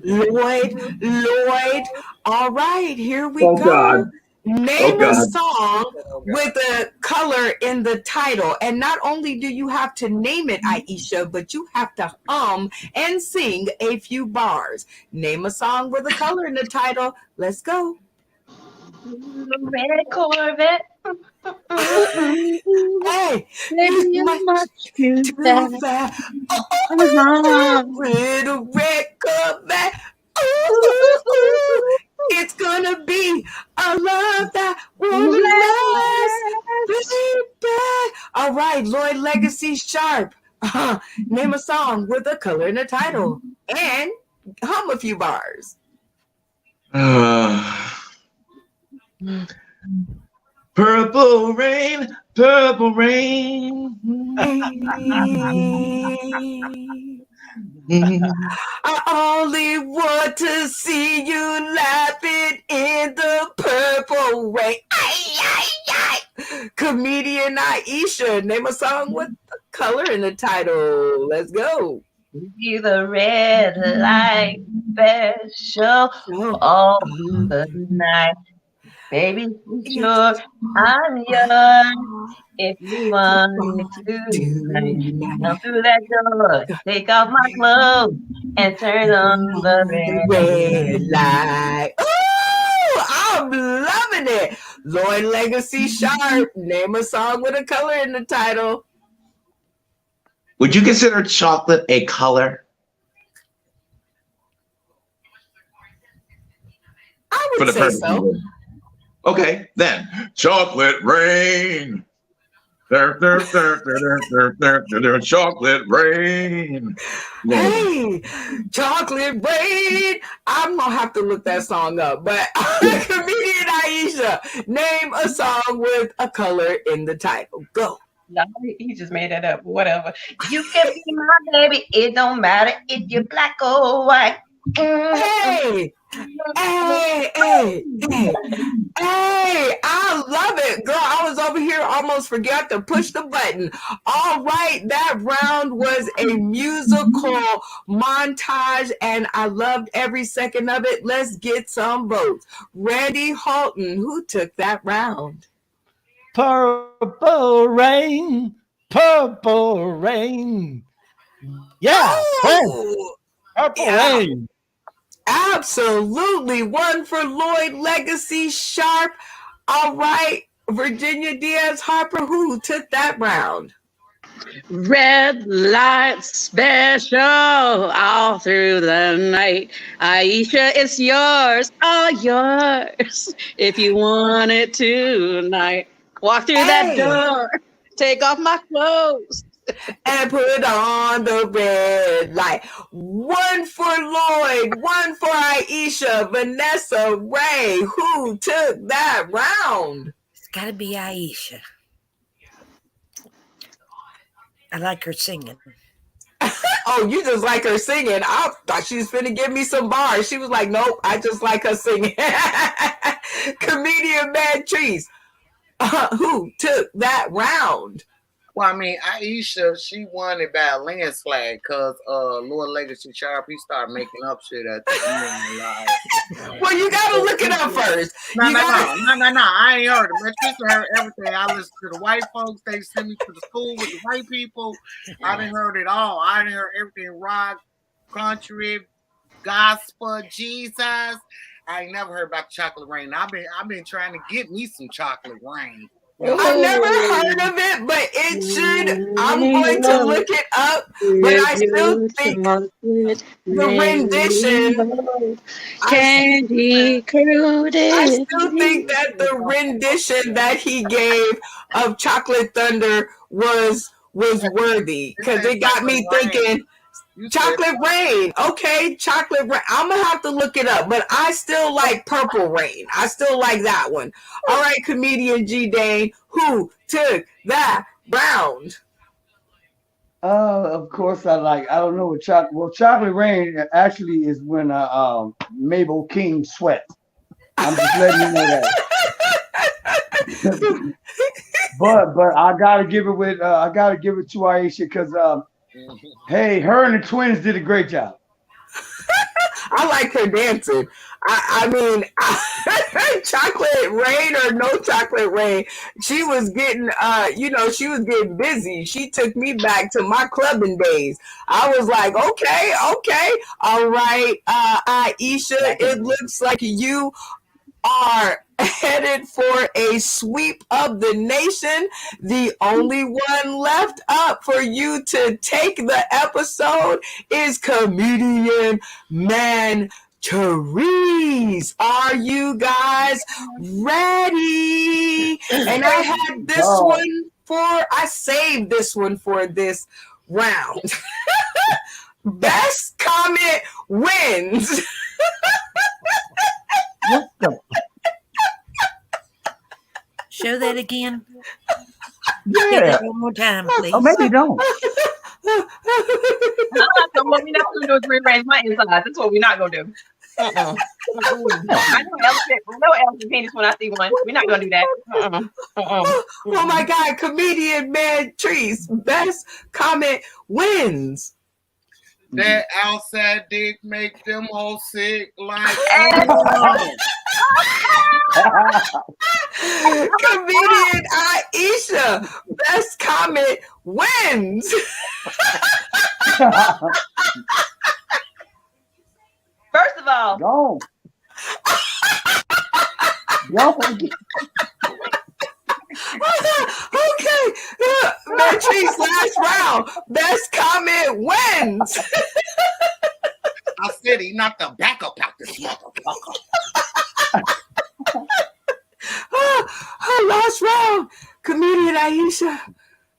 Lloyd. All right, here we go. God. Name a song with a color in the title. And not only do you have to name it, Aisha, but you have to hum and sing a few bars. Name a song with a color in the title. Let's go. Red Corvette. Hey, Maybe it's much too too fast. fast. Uh-huh. With a red Corvette. Ooh, it's gonna be a love that won't last, baby. All right, Lloyd Legacy Sharp. Name a song with a color in the title and hum a few bars. Purple rain, purple rain. I only want to see you laughing in the purple rain. Ay, ay, ay. Comedian Aisha, name a song with the color in the title. Let's go. Be the red light special all the night. Baby, sure, I'm yours. If you want it tonight, come through that door, take off my clothes, and turn on the Red red light. Oh, I'm loving it. Lloyd Legacy Sharp. Name a song with a color in the title. Would you consider chocolate a color? I For would the say purpose. so. Okay, then chocolate rain. Chocolate rain. Hey, chocolate rain. I'm gonna have to look that song up. But comedian Aisha, name a song with a color in the title. Go. No, he just made that up. Whatever. You can be my baby. It don't matter if you're black or white. Hey, hey, hey, hey. Hey, I love it. Girl, I was over here, almost forgot to push the button. All right, that round was a musical montage, and I loved every second of it. Let's get some votes. Randy Halton, who took that round? Purple rain, purple rain. Yeah, Oh, purple yeah. rain. Absolutely. One for Lloyd Legacy Sharp. All right, Virginia Diaz Harper, who took that round? Red light special all through the night. Aisha, it's yours, all yours. If you want it tonight, walk through that door, take off my clothes, and put on the red light. One for Lloyd, one for Aisha, Vanessa Ray. Who took that round? It's got to be Aisha. I like her singing. Oh, you just like her singing. I thought she was finna give me some bars. She was like, nope, I just like her singing. Comedian Mad Trees. Who took that round? Well, I mean, Aisha, she won it by a landslide because Lord Legacy Sharp, he started making up shit at the end. Well, you gotta look it up first. No. I ain't heard it. My sister heard everything. I listened to the white folks. They sent me to the school with the white people. I didn't heard it all. I didn't heard everything. Rock, country, gospel, Jesus. I ain't never heard about chocolate rain. I've been trying to get me some chocolate rain. I've never heard of it, but it should. I'm going to look it up, but I still think the rendition. candy coated. I still think that the rendition that he gave of Chocolate Thunder was worthy because it got me thinking. Chocolate Rain. Okay, Chocolate Rain. I'm going to have to look it up, but I still like Purple Rain. I still like that one. All right, comedian G. Dane, who took that round? Of course I don't know what chocolate. Well, Chocolate Rain actually is when Mabel King sweats. I'm just letting you know that. but I gotta give it to Aisha because hey, her and the twins did a great job. I like her dancing. I mean, Chocolate Rain or no Chocolate Rain, she was getting, she was getting busy. She took me back to my clubbing days. I was like, okay, all right, Aisha, it looks like you are headed for a sweep of the nation. The only one left up for you to take the episode is comedian Man Therese. Are you guys ready? And I had this I saved this one for this round. Best comment wins. What the? Show that again. Yeah. One more time, please. Oh, maybe don't. So what we're not going to do is rearrange my insides. That's what we're not going to do. I know elephant penis when I see one. We're not going to do that. Oh my God, comedian Man Trees, best comment wins. That outside dick make them all sick like Comedian Aisha, best comment wins. First of all, Go. Go. Okay, Patrice, last round. Best comment wins. I said he knocked the back up out this motherfucker. Last round. Comedian Aisha.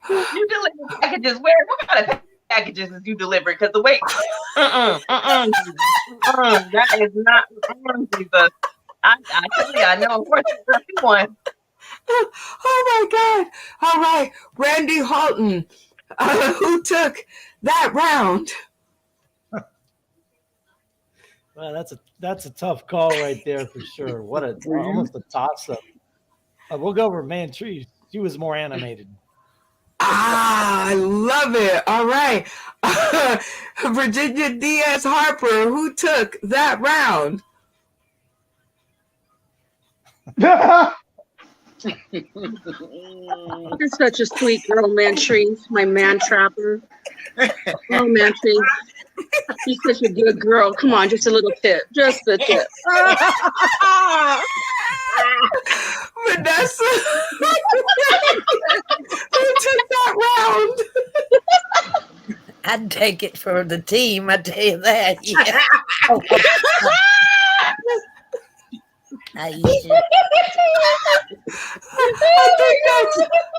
you deliver packages. What kind of packages is you delivering? Because the way, that is not Jesus. I tell you, I know. Of course, it's one. Oh my God. All right. Randy Halton, who took that round? Well, that's a tough call right there for sure. What almost a toss up. We'll go over Mantree. She was more animated. I love it. All right. Virginia Diaz Harper, who took that round? You're such a sweet girl, Mantree. My man trapper. Oh, Mantree. You're such a good girl. Come on, just a little tip. Just a tip. Vanessa, who took that round? I'd take it for the team, I tell you that. Yeah. Aisha.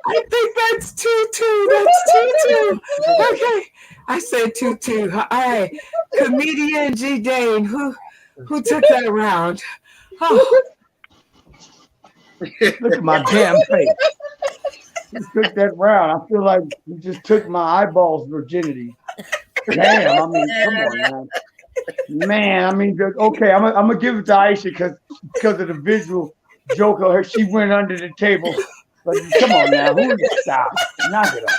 I think that's 2-2. That's 2-2. Okay. I said 2-2. All right. Comedian G. Dane, who took that round? Oh. Look at my damn face. You took that round. I feel like you just took my eyeballs virginity. Damn, I mean, come on, man. Man, I mean, okay, I'm gonna give it to Aisha because of the visual joke of her. She went under the table. But come on now, who stop? Knock it off.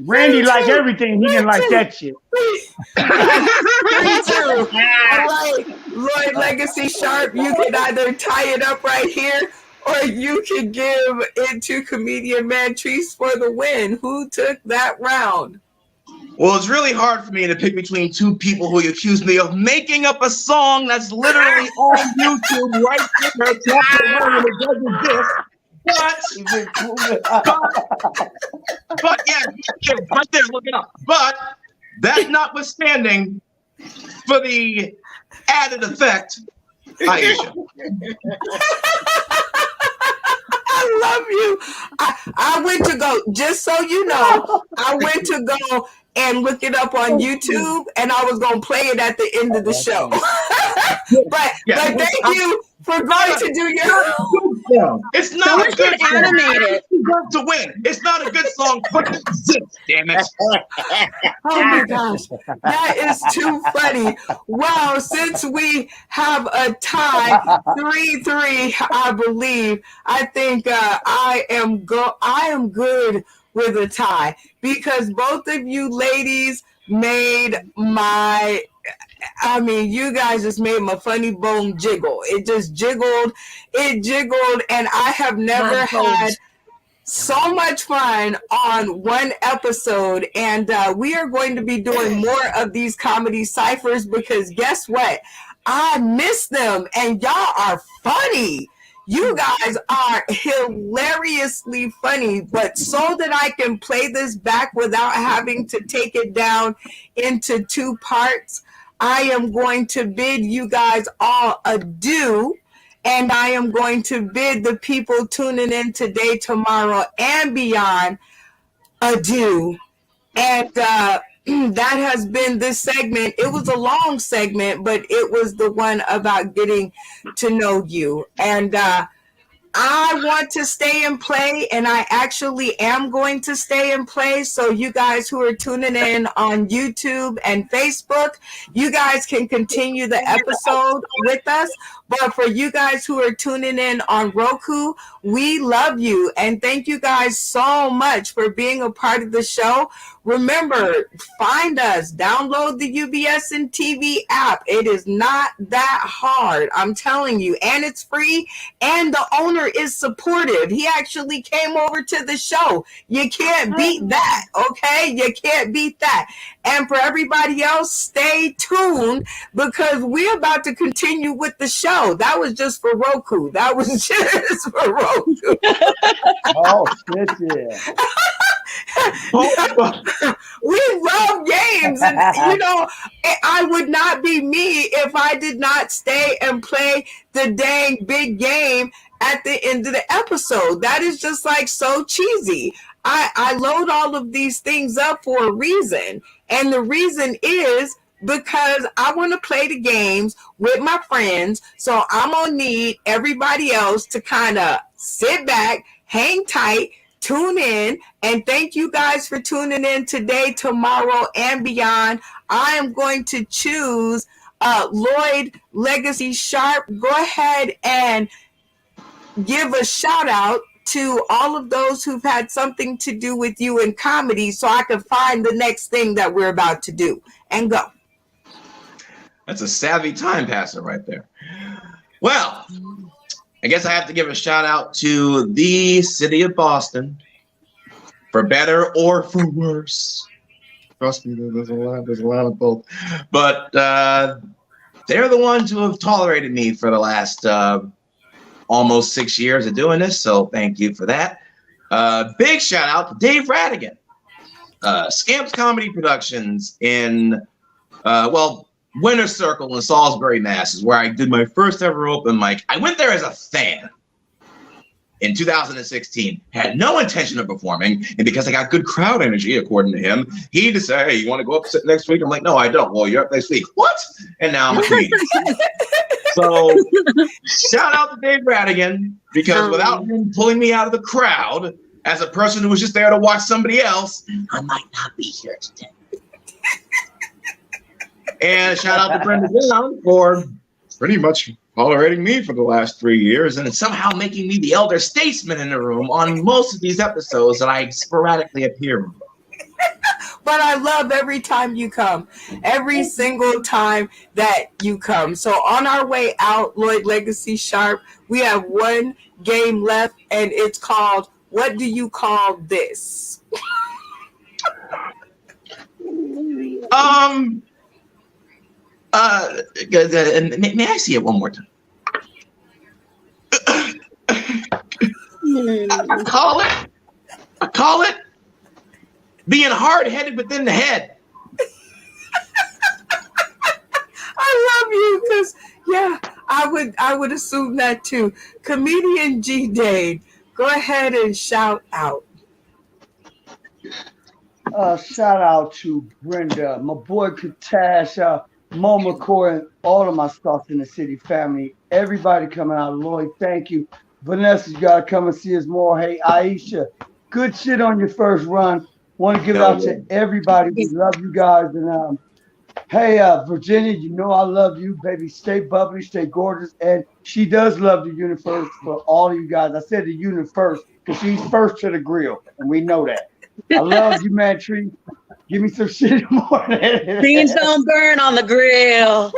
Randy liked everything. He didn't like that shit. 3-2. All right, Lloyd Legacy Sharp, you can either tie it up right here or you can give it to comedian Mantrese for the win. Who took that round? Well, it's really hard for me to pick between two people who accuse me of making up a song that's literally on YouTube right there. It doesn't exist. But yeah, right there, look it up. But that notwithstanding, for the added effect, Aisha. I love you. I went to go, just so you know, I went to go and look it up on YouTube, and I was going to play it at the end of the show. but thank you for going to do your... It's not a good song to win. It's not a good song, but it exists, damn it. Oh my gosh, that is too funny. Wow, since we have a tie, 3-3, I believe, I think I am good with a tie because both of you ladies made my... I mean, you guys just made my funny bone jiggle. It just jiggled. It jiggled, and I have never had so much fun on one episode. And we are going to be doing more of these comedy ciphers because guess what? I miss them, and y'all are funny. You guys are hilariously funny, but so that I can play this back without having to take it down into two parts, I am going to bid you guys all adieu, and I am going to bid the people tuning in today, tomorrow, and beyond adieu. And that has been this segment. It was a long segment, but it was the one about getting to know you. And I want to stay and play, and I actually am going to stay and play. So you guys who are tuning in on YouTube and Facebook, you guys can continue the episode with us. But for you guys who are tuning in on Roku, we love you. And thank you guys so much for being a part of the show. Remember, find us, download the UBS and TV app. It is not that hard, I'm telling you. And it's free, and the owner is supportive. He actually came over to the show. You can't beat that, okay? You can't beat that. And for everybody else, stay tuned because we're about to continue with the show. That was just for Roku. That was just for Roku. Oh, shit, yeah. We love games, and you know, I would not be me if I did not stay and play the dang big game at the end of the episode. That is just like so cheesy. I load all of these things up for a reason, and the reason is because I want to play the games with my friends. So I'm gonna need everybody else to kind of sit back, hang tight, tune in, and thank you guys for tuning in today, tomorrow, and beyond. I am going to choose Lloyd Legacy Sharp. Go ahead and give a shout out to all of those who've had something to do with you in comedy so I can find the next thing that we're about to do, and go. That's a savvy time passer right there. Well, I guess I have to give a shout out to the city of Boston, for better or for worse. Trust me, there's a lot of both. But they're the ones who have tolerated me for the last almost 6 years of doing this. So thank you for that. Big shout out to Dave Radigan, Scamps Comedy Productions in Winter Circle in Salisbury, Mass. is where I did my first ever open mic. I went there as a fan in 2016. Had no intention of performing, and because I got good crowd energy, according to him, he decided, hey, you want to go up next week? I'm like, no, I don't. Well, you're up next week. What? And now I'm a comedian. So shout out to Dave Radigan, because without him pulling me out of the crowd as a person who was just there to watch somebody else, I might not be here today. And shout out to Brenda Brown for pretty much tolerating me for the last 3 years and somehow making me the elder statesman in the room on most of these episodes that I sporadically appear in. But I love every time you come, every single time that you come. So on our way out, Lloyd Legacy Sharp, we have one game left, and it's called What Do You Call This? May I see it one more time? I call it being hard-headed within the head. I love you, because I would assume that too. Comedian G Dane, go ahead and shout out. Shout out to Brenda, my boy Katash, Mama Core, and all of my Stars in the City family. Everybody coming out. Lloyd, thank you. Vanessa, you gotta come and see us more. Hey, Aisha, good shit on your first run. Want to give it out to everybody. We love you guys. And hey, Virginia, you know I love you, baby. Stay bubbly, stay gorgeous. And she does love the universe for all of you guys. I said the universe because she's first to the grill, and we know that. I love you, man. Tree. Give me some shit in the morning. Beans don't burn on the grill.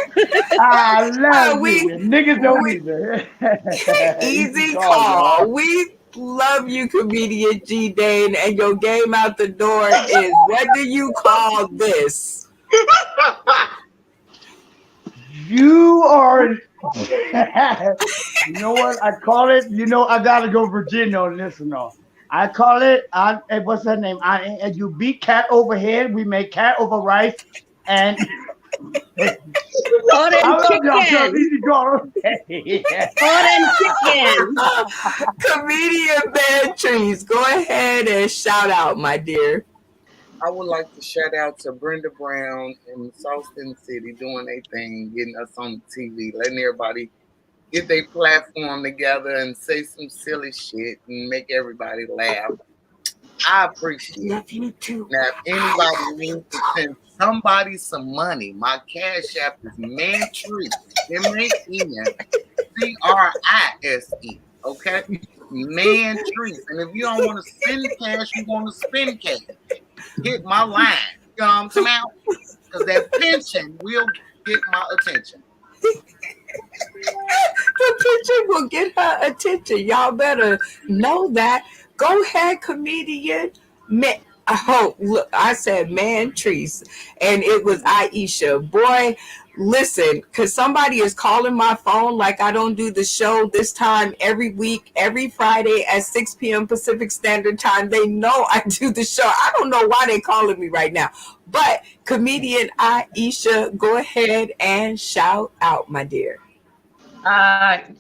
I love you. Niggas don't either. Easy call. We love you, comedian G Dane, and your game out the door is what do you call this? You are. You know what? I call it. You know, I gotta go Virginia on this one. No. I call it, what's her name? You beat cat over head, we make cat over rice, and chicken. Comedian Bad Trees, go ahead and shout out, my dear. I would like to shout out to Brenda Brown in South City doing their thing, getting us on TV, letting everybody get their platform together and say some silly shit and make everybody laugh. I appreciate it. Love you too. Now, if anybody needs to send somebody some money, my cash app is Mantrise, MANTRISE. Okay? Mantrise. And if you don't want to send cash, you want to spend cash, hit my line. You know what I'm talking about? Because that pension will get my attention. The picture will get her attention. Y'all better know that. Go ahead, comedian. Oh, look, I said Mantrise, and it was Aisha. Boy, listen, because somebody is calling my phone like I don't do the show this time every week, every Friday at 6 p.m. Pacific Standard Time. They know I do the show. I don't know why they're calling me right now. But comedian Aisha, go ahead and shout out, my dear.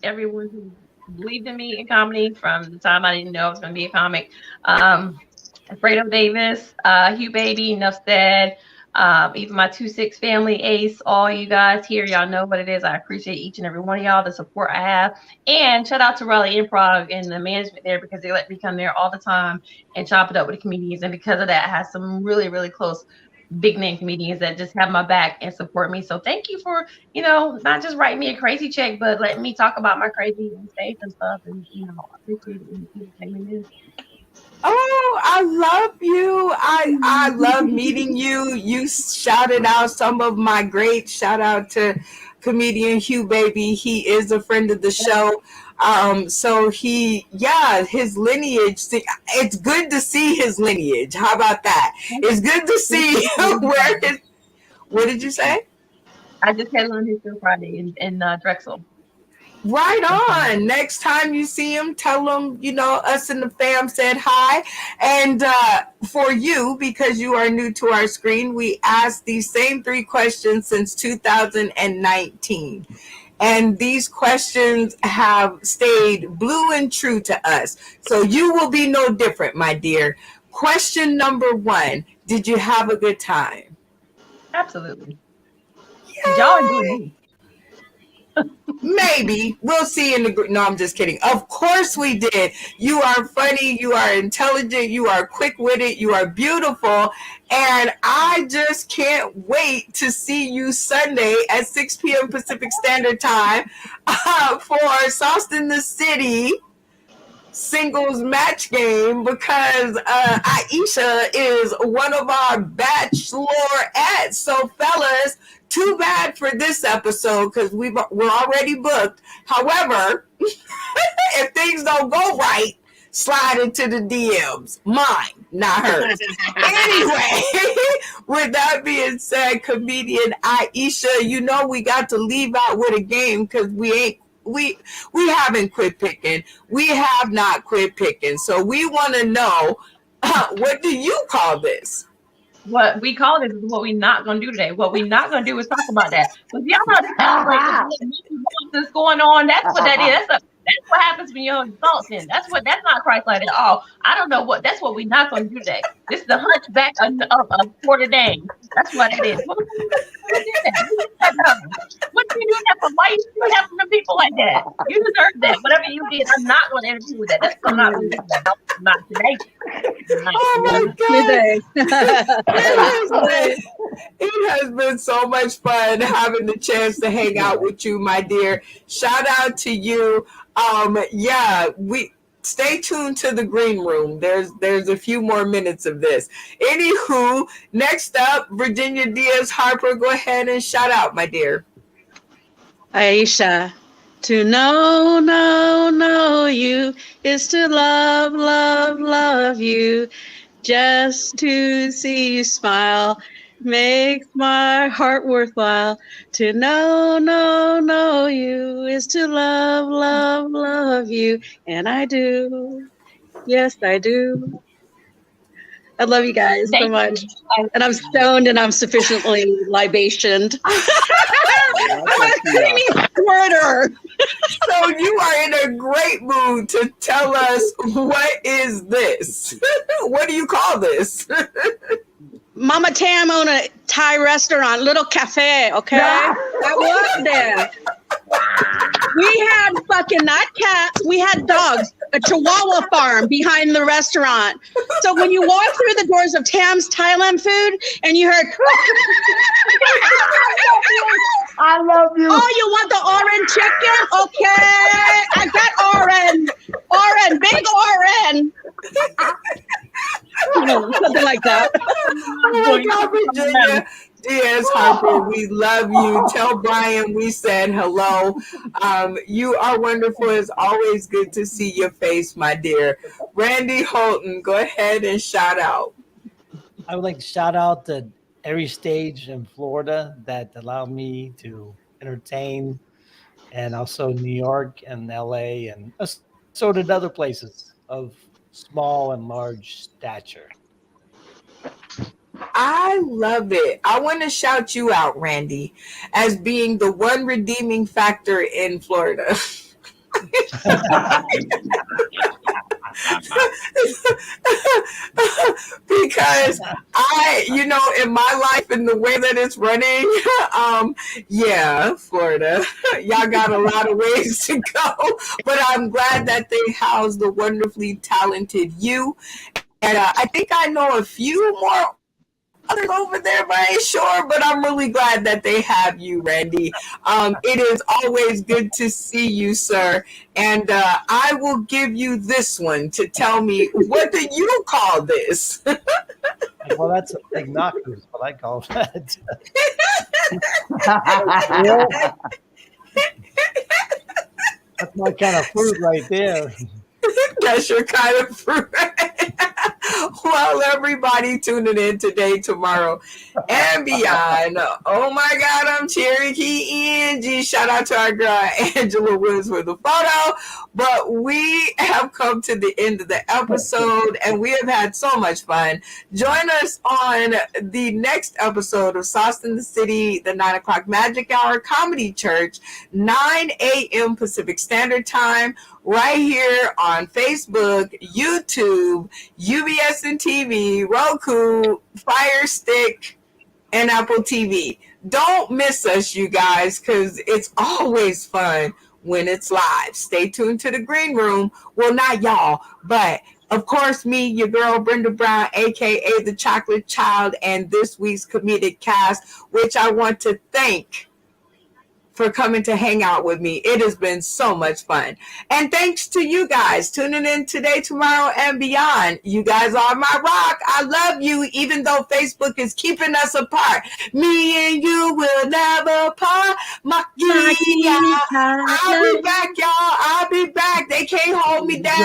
Everyone who believed in me in comedy from the time I didn't know I was going to be a comic. Fredo Davis, Hugh Baby, enough said. Even my 2-6 family, Ace, all you guys here, y'all know what it is. I appreciate each and every one of y'all, the support I have. And shout out to Raleigh Improv and the management there, because they let me come there all the time and chop it up with the comedians. And because of that, I have some really, really close big name comedians that just have my back and support me. So thank you for, not just writing me a crazy check, but letting me talk about my crazy on stage and stuff. And, I appreciate it. Oh, I love you. I love meeting you. You shouted out some of my greats. Shout out to comedian Hugh Baby. He is a friend of the show. So his lineage, it's good to see his lineage. How about that? It's good to see what did you say? I just had on his show Friday in Drexel. Right on. Next time you see him, tell him, us and the fam said hi. And for you, because you are new to our screen, we asked these same 3 questions since 2019. And these questions have stayed blue and true to us. So you will be no different, my dear. Question number 1, did you have a good time? Absolutely. Did y'all enjoy me? Maybe. We'll see in the group. No, I'm just kidding. Of course we did. You are funny. You are intelligent. You are quick-witted. You are beautiful. And I just can't wait to see you Sunday at 6 p.m. Pacific Standard Time for Sauce in the City singles match game, because Aisha is one of our bachelorettes. So fellas, too bad for this episode because we're already booked. However, if things don't go right, slide into the DMs. Mine, not hers. Anyway, with that being said, comedian Aisha, we got to leave out with a game because we haven't quit picking. We have not quit picking. So we want to know, what do you call this? What we call this is what we're not going to do today. What we're not going to do is talk about that. But y'all know that's going on. That's what that is. That's what happens when you're adulting. That's not Christ-like at all. I don't know that's what we're not going to do today. This is the hunchback of Porter Dane. That's what it is. What do you do that? What do you do that for? Why you do that for people like that? You deserve that. Whatever you did, I'm not going to interview with that. That's what I'm not going to do. Not today. Oh my God. It has been so much fun having the chance to hang out with you, my dear. Shout out to you. We stay tuned to the green room. There's a few more minutes of this. Anywho, next up, Virginia Diaz Harper. Go ahead and shout out, my dear. Aisha, to know you is to love you. Just to see you smile makes my heart worthwhile. To know you is to love you. And I do. Yes, I do. I love you guys so much. And I'm stoned and I'm sufficiently libationed. I'm a creamy squirter. So you are in a great mood to tell us, what is this? What do you call this? Mama Tam owned a Thai restaurant, Little Cafe, okay? I worked there. We had fucking not cats. We had dogs. A Chihuahua farm behind the restaurant. So when you walk through the doors of Tam's Thailand food and you heard, I love you. oh, you want the orange chicken? Okay, I got orange, big orange. You know, something like that. Oh my God, Virginia Diaz Harper, we love you. Tell Brian we said hello. You are wonderful. It's always good to see your face, my dear. Randy Holton, go ahead and shout out. I would like to shout out to every stage in Florida that allowed me to entertain, and also New York and LA, and so did other places of small and large stature. I love it. I want to shout you out, Randy, as being the one redeeming factor in Florida. Because in my life and the way that it's running, Florida, y'all got a lot of ways to go, but I'm glad that they house the wonderfully talented you. And I think I know a few more others over there, but I ain't sure. But I'm really glad that they have you, Randy. It is always good to see you, sir. And I will give you this one to tell me, what do you call this? Well, that's a big knock, is what I call that. That's my kind of fruit right there. That's your kind of fruit. Well, everybody tuning in today, tomorrow, and beyond. Oh my God, I'm Cherokee Angie. Shout out to our girl Angela Woods for the photo. But we have come to the end of the episode, and we have had so much fun. Join us on the next episode of Sauce in the City, the 9 o'clock Magic Hour Comedy Church, 9 a.m. Pacific Standard Time, right here on Facebook, YouTube, UBS and TV, Roku, Fire Stick, and Apple TV. Don't miss us, you guys, because it's always fun when it's live. Stay tuned to the green room. Well, not y'all, but of course, me, your girl, Brenda Brown, a.k.a. The Chocolate Child, and this week's comedic cast, which I want to thank for coming to hang out with me. It has been so much fun. And thanks to you guys tuning in today, tomorrow, and beyond. You guys are my rock. I love you, even though Facebook is keeping us apart. Me and you will never part. I'll be back, y'all. I'll be back. They can't hold me down.